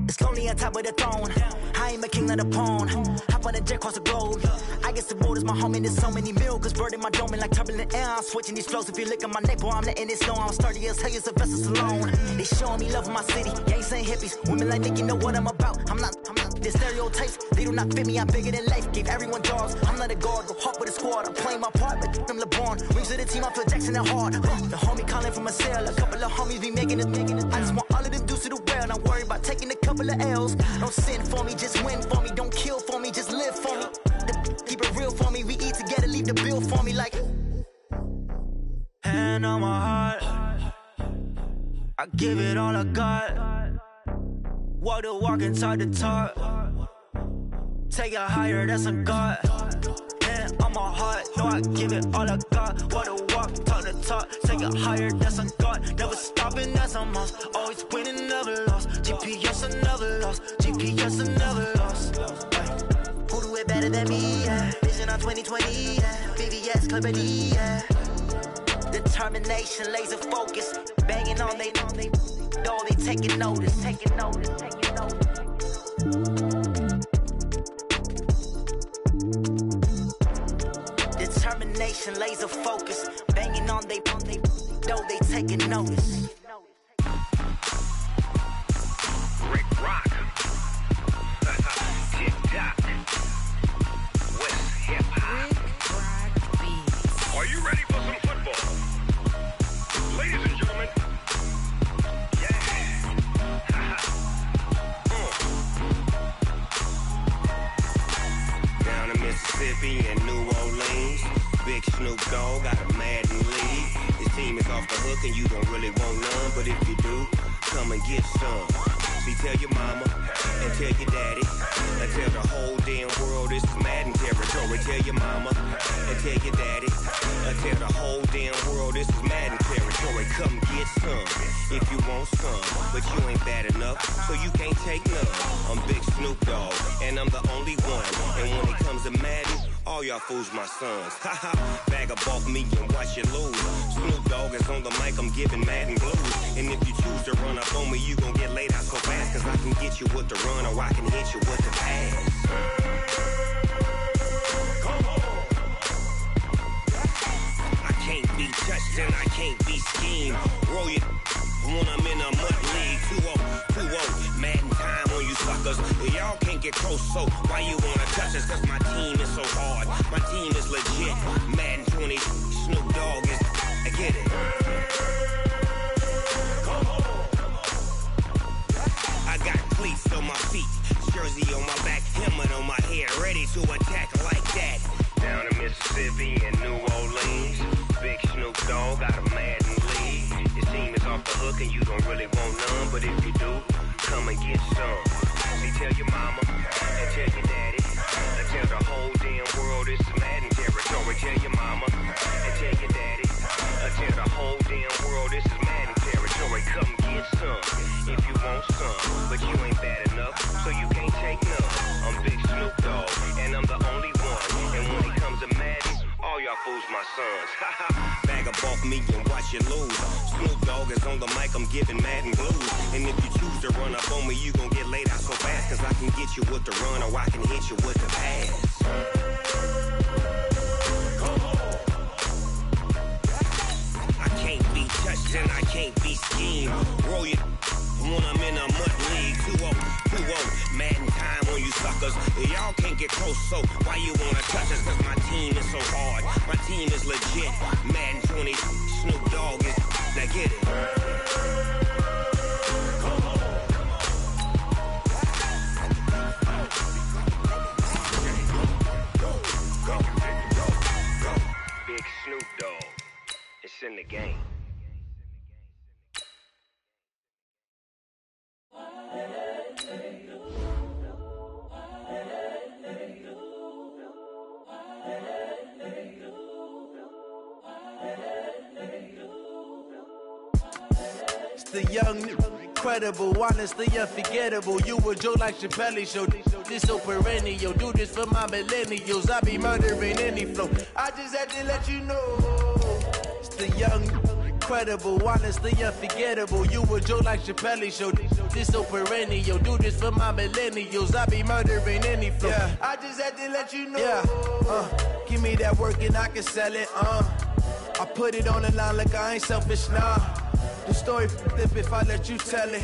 S3: It's lonely on top of the throne. I ain't a king of the pawn. Hop on a jet across the globe. I guess the road is my home and there's so many milk. Bird in my dome and like turbulent air. I'm switching these flows. If you look at my neck, boy, I'm letting it snow. I'm sturdy as hell, as a vessel alone. They showing me love in my city. Gangs and hippies. Women like Nick, you know what I'm about. I'm not the stereotypes. They do not fit me. I'm bigger than life. Gave everyone jobs. I'm not a guard. Go hard with a squad. I'm playing my part, but I'm LeBron. Rings of the team. I feel Jackson and hard. The homie calling from a cell. A couple of homies be making it. I just want all of them dudes to the well. Not worry about taking a couple of L's. Don't sin for me, just win for me. Don't kill for me, just live for me. Keep it real for me. We eat together, leave the bill for me like. Hand on my heart, I give it all I got. Walk the walk and talk the talk. Take it higher, that's a God. Hand on from my heart, know I give it all I got. What a walk, talk the talk, take it higher, that's a God. Never stopping, that's a must. Always winning, never lost. GPS, I never lost. GPS, I never lost. Who do it better than me? Yeah. Vision on 2020, yeah. VVS, Clarity, yeah. Determination, laser focus, banging on they know they taking notice, taking notice, taking notice. Determination, laser focus, banging on they know they taking notice.
S8: Rick Rock, TikTok, West Hip Hop. Are you ready for some football? Ladies and gentlemen,
S11: Down in Mississippi and New Orleans, Big Snoop Dogg got a Madden lead. His team is off the hook and you don't really want none, but if you do, come and get some. See, tell your mama and tell your daddy and tell the whole damn world this is Madden territory. Tell your mama and tell your daddy and tell the whole damn world this is Madden territory. Come get some if you want some, but you ain't bad enough, so you can't take none. I'm Big Snoop Dogg and I'm the only one, and when it comes to Madden, all y'all fools my sons. Haha, bag up off me and watch you lose. Snoop Dogg is on the mic, I'm giving Madden blues. And if you choose to run up on me, you gon' get laid out so fast, cause I can get you with the run or I can hit you with the pass. Come on. I can't be touched and I can't be schemed. Roll you when I'm in a mud league. 2-0, Madden time on you suckers. Y'all can't get close, so why you wanna touch us? Cause my team is so hard, my team is legit. Madden 20, Snoop Dogg is, I get it. Come on. I got cleats on my feet, jersey on my back, helmet on my head, ready to attack like that. Down in Mississippi and New Orleans, Big Snoop Dogg got a Madden lead. His team is off the hook and you don't really want none, but if you do, come and get some. See, tell your mama and tell your daddy and tell the whole damn world this is Madden territory. Tell your mama and tell your daddy and tell the whole damn world this is Madden territory. Come get some if you want some, but you ain't bad enough, so you can't take none. I'm Big Snoop Dogg and I'm the only one, and when it comes to Madden, all y'all fools my sons. Bag up off me and watch you lose. Snoop Dogg is on the mic, I'm giving Madden blues. And if you choose to run up on me, you gon' get laid out so fast, cause I can get you with the run or I can hit you with the pass. Come on. I can't be touched and I can't be schemed. Roll you when I'm in a mud league. 2-0, Madden time on you suckers. Y'all can't get close, so why you wanna touch us? Cause my team is so hard, my team is legit. Madden 20, Snoop Dogg is, now get it. Come on. Go. Big Snoop Dogg, it's in the game.
S10: It's the young, incredible, honestly unforgettable. You a joke like Chappelle show. This so perennial. Do this for my millennials. I be murdering any flow. I just had to let you know. It's the young, incredible, honestly unforgettable. You a joke like Chappelle show. This so perennial. Do this for my millennials. I be murdering any flow. Yeah. I just had to let you know. Yeah. Give me that work and I can sell it. I put it on the line like I ain't selfish, nah. The story flip if I let you tell it.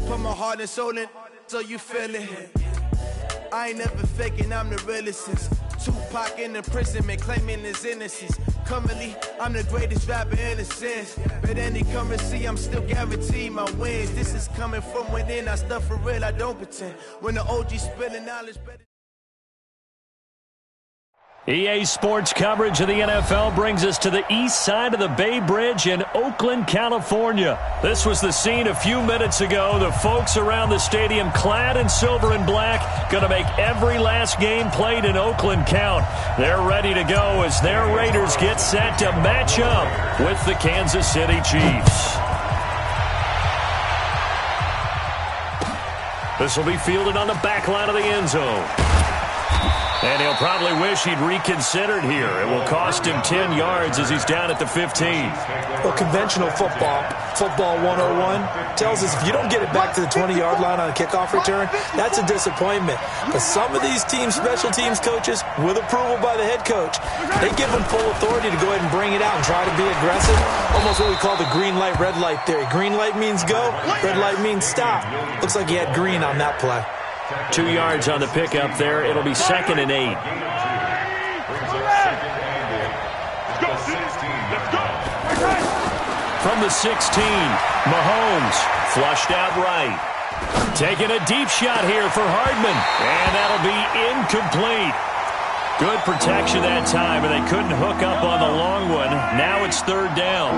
S10: Put my heart and soul in so you feel it. I ain't never faking, I'm the realest since Tupac in imprisonment, claiming his innocence. Currently, I'm the greatest rapper in a sense. But any currency, I'm still guaranteed my wins. This is coming from within, I stuff for real, I don't pretend. When the OG spilling knowledge better.
S4: EA Sports coverage of the NFL brings us to the east side of the Bay Bridge in Oakland, California. This was the scene a few minutes ago. The folks around the stadium clad in silver and black going to make every last game played in Oakland count. They're ready to go as their Raiders get set to match up with the Kansas City Chiefs. This will be fielded on the back line of the end zone. And he'll probably wish he'd reconsidered here. It will cost him 10 yards as he's down at the 15.
S6: Well, conventional football 101, tells us if you don't get it back to the 20-yard line on a kickoff return, that's a disappointment. But some of these teams, special teams coaches, with approval by the head coach, they give them full authority to go ahead and bring it out and try to be aggressive. Almost what we call the green light, red light theory. Green light means go, red light means stop. Looks like he had green on that play.
S4: 2 yards on the pickup there. It'll be 2nd and 8. From the 16, Mahomes flushed out right. Taking a deep shot here for Hardman, and that'll be incomplete. Good protection that time, and they couldn't hook up on the long one. Now it's 3rd down.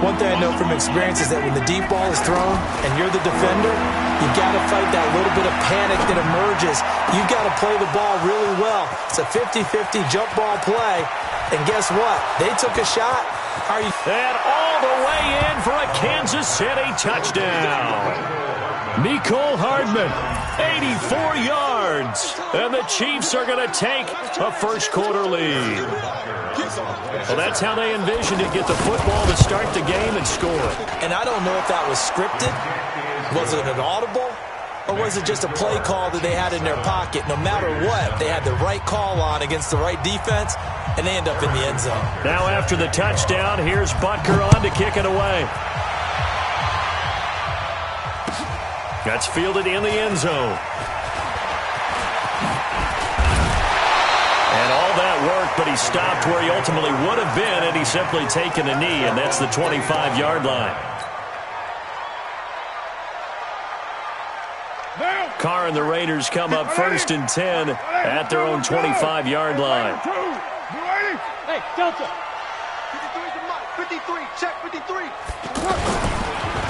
S6: One thing I know from experience is that when the deep ball is thrown and you're the defender, you got to fight that little bit of panic that emerges. You got to play the ball really well. It's a 50-50 jump ball play. And guess what? They took a shot.
S4: And all the way in for a Kansas City touchdown. Mecole Hardman, 84 yards. And the Chiefs are going to take a first-quarter lead. Well, that's how they envisioned it. Get the football to start the game and score.
S6: And I don't know if that was scripted. Was it an audible? Or was it just a play call that they had in their pocket? No matter what, they had the right call on against the right defense, and they end up in the end zone.
S4: Now after the touchdown, here's Butker on to kick it away. That's fielded in the end zone. And all that work, but he stopped where he ultimately would have been had he simply taken a knee, and that's the 25-yard line. Carr and the Raiders come up 1st and 10 at their own 25-yard line.
S7: Hey, Delta. 53, check 53.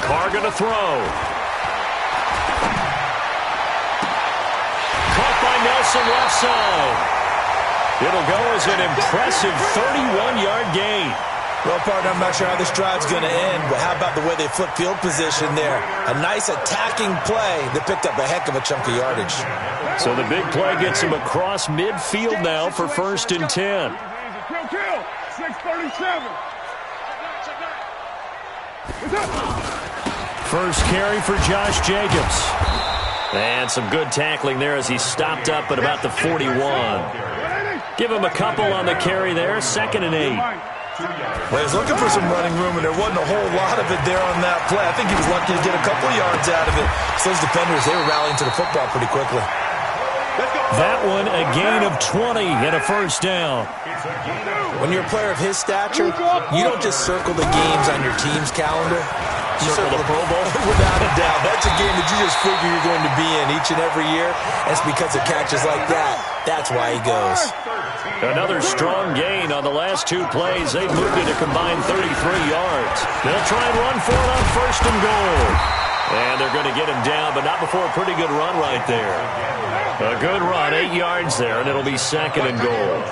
S4: Carr going to throw. Caught by Nelson left side. It'll go as an impressive 31-yard gain.
S6: Well, partner, I'm not sure how this drive's going to end, but how about the way they flip field position there? A nice attacking play that picked up a heck of a chunk of yardage.
S4: So the big play gets him across midfield now for 1st and 10.
S7: Kill. 637.
S4: First carry for Josh Jacobs. And some good tackling there as he stopped up at about the 41. Give him a couple on the carry there. 2nd and 8.
S6: Well, he was looking for some running room, and there wasn't a whole lot of it there on that play. I think he was lucky to get a couple yards out of it. So those defenders, they were rallying to the football pretty quickly.
S4: That one, a gain of 20 and a 1st down.
S6: When you're a player of his stature, you don't just circle the games on your team's calendar. You
S4: circle the Pro Bowl?
S6: Without a doubt. That's a game that you just figure you're going to be in each and every year. That's because of catches like that. That's why he goes.
S4: Another strong gain on the last 2 plays. They've moved it a combined 33 yards. They'll try and run for it on 1st and goal. And they're going to get him down, but not before a pretty good run right there. A good run, 8 yards there, and it'll be 2nd and goal.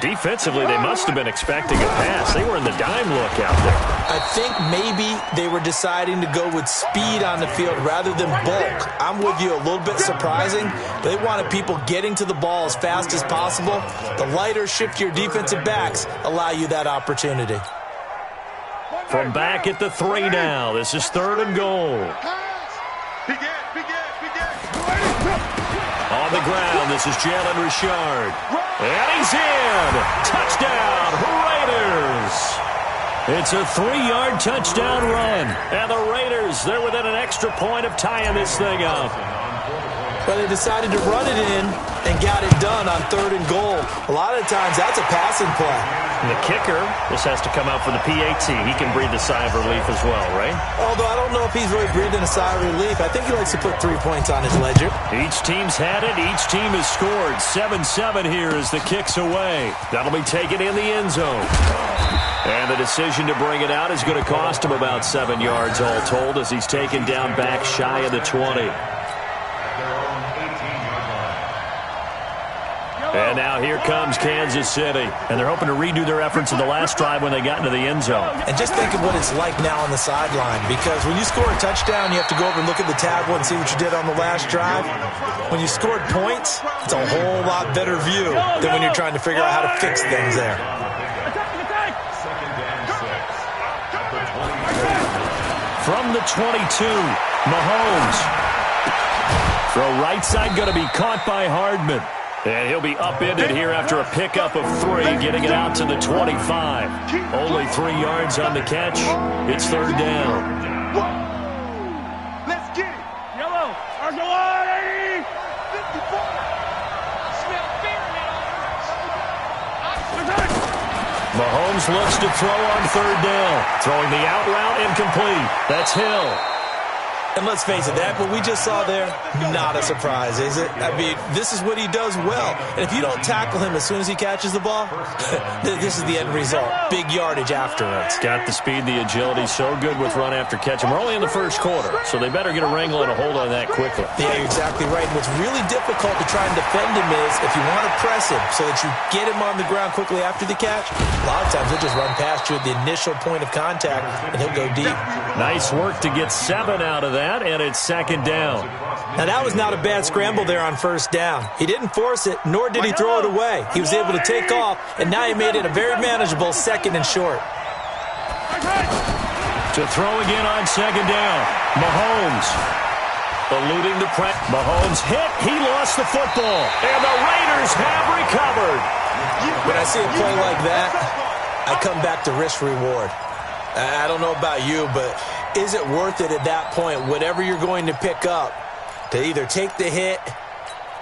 S4: Defensively, they must have been expecting a pass. They were in the dime look out there.
S6: I think maybe they were deciding to go with speed on the field rather than bulk. I'm with you, a little bit surprising. They wanted people getting to the ball as fast as possible. The lighter, shiftier defensive backs allow you that opportunity.
S4: From back at the 3 now, this is 3rd and goal. On the ground, this is Jalen Richard. And he's in! Touchdown, Raiders! It's a 3-yard touchdown run. And the Raiders, they're within an extra point of tying this thing up.
S6: Well, they decided to run it in and got it done on 3rd and goal. A lot of times, that's a passing play.
S4: And the kicker, this has to come out for the PAT. He can breathe a sigh of relief as well, right?
S6: Although I don't know if he's really breathing a sigh of relief. I think he likes to put 3 points on his ledger.
S4: Each team's had it. Each team has scored. 7-7 here as the kick's away. That'll be taken in the end zone. And the decision to bring it out is going to cost him about 7 yards all told as he's taken down back shy of the 20. And now here comes Kansas City. And they're hoping to redo their efforts in the last drive when they got into the end zone.
S6: And just think of what it's like now on the sideline. Because when you score a touchdown, you have to go over and look at the tablet and see what you did on the last drive. When you scored points, it's a whole lot better view than when you're trying to figure out how to fix things there.
S4: From the 22, Mahomes. Throw right side going to be caught by Hardman. And he'll be upended here after a pickup of 3, getting it out to the 25. Only 3 yards on the catch. It's 3rd down.
S7: Let's get it. Yellow. Argolari. 54. Smell fear in
S4: Mahomes looks to throw on 3rd down. Throwing the out route incomplete. That's Hill.
S6: And let's face it, that what we just saw there, not a surprise, is it? I mean, this is what he does well. And if you don't tackle him as soon as he catches the ball, this is the end result. Big yardage afterwards.
S4: Got the speed, the agility, so good with run after catch. And we're only in the first quarter, so they better get a wrangle and a hold on that quickly.
S6: Yeah, you're exactly right. What's really difficult to try and defend him is if you want to press him so that you get him on the ground quickly after the catch, a lot of times he'll just run past you at the initial point of contact, and he'll go deep.
S4: Nice work to get 7 out of that. And it's 2nd down.
S6: Now, that was not a bad scramble there on 1st down. He didn't force it, nor did he throw it away. He was able to take off, and now he made it a very manageable 2nd and short.
S4: To throw again on 2nd down. Mahomes eluding the press. Mahomes hit. He lost the football. And the Raiders have recovered.
S6: When I see a play like that, I come back to risk-reward. I don't know about you, but is it worth it at that point, whatever you're going to pick up, to either take the hit,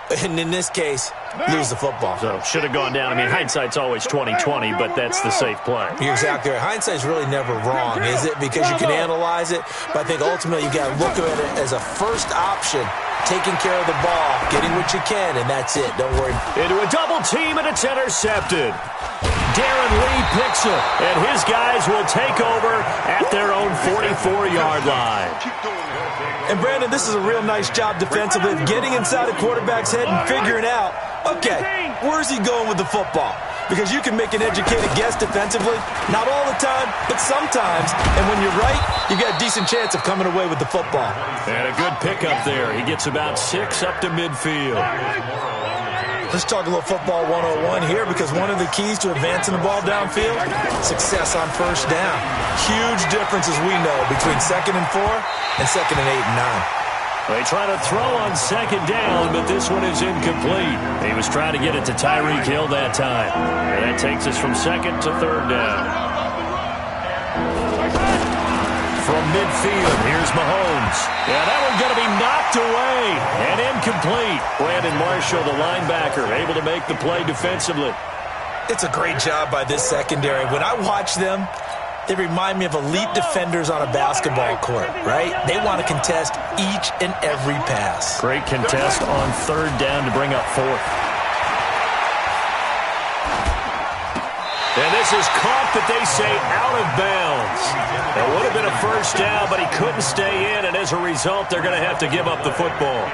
S6: and in this case, lose the football?
S4: So, should have gone down. I mean, hindsight's always 20/20, but that's the safe play.
S6: You're exactly right. Hindsight's really never wrong, is it? Because you can analyze it, but I think ultimately you got to look at it as a first option, taking care of the ball, getting what you can, and that's it. Don't worry.
S4: Into a double team, and it's intercepted. Darren Lee picks it, and his guys will take over at their own 44-yard line.
S6: And, Brandon, this is a real nice job defensively of getting inside a quarterback's head and figuring out, okay, where's he going with the football? Because you can make an educated guess defensively, not all the time, but sometimes. And when you're right, you got a decent chance of coming away with the football.
S4: And a good pickup there. He gets about 6 up to midfield.
S6: Let's talk a little football 101 here, because one of the keys to advancing the ball downfield, success on 1st down. Huge difference, as we know, between 2nd and 4 and 2nd and 8 and 9.
S4: They try to throw on 2nd down, but this one is incomplete. He was trying to get it to Tyreek Hill that time. And that takes us from 2nd to 3rd down. From midfield, here's Mahomes. Yeah, that one's going to be knocked away and incomplete. Brandon Marshall, the linebacker, able to make the play defensively.
S6: It's a great job by this secondary. When I watch them, they remind me of elite defenders on a basketball court, right? They want to contest each and every pass.
S4: Great contest on 3rd down to bring up 4th. And this is caught, but they say out of bounds. It would have been a 1st down, but he couldn't stay in, and as a result, they're going to have to give up the football.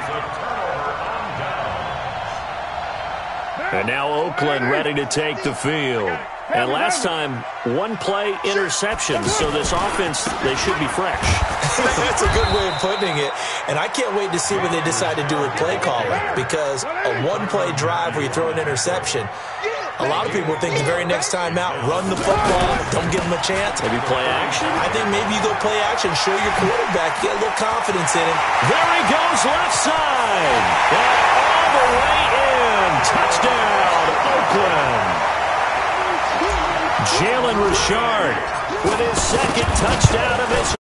S4: And now Oakland ready to take the field. And last time, 1-play interception, so this offense, they should be fresh.
S6: That's a good way of putting it. And I can't wait to see what they decide to do with play calling, because a 1-play drive where you throw an interception, a lot of people think the very next time out, run the football, don't give them a chance.
S4: Maybe play action?
S6: I think maybe you go play action, show your quarterback, get a little confidence in him.
S4: There he goes, left side. And all the way in. Touchdown, Oakland. Jalen Richard with his 2nd touchdown of his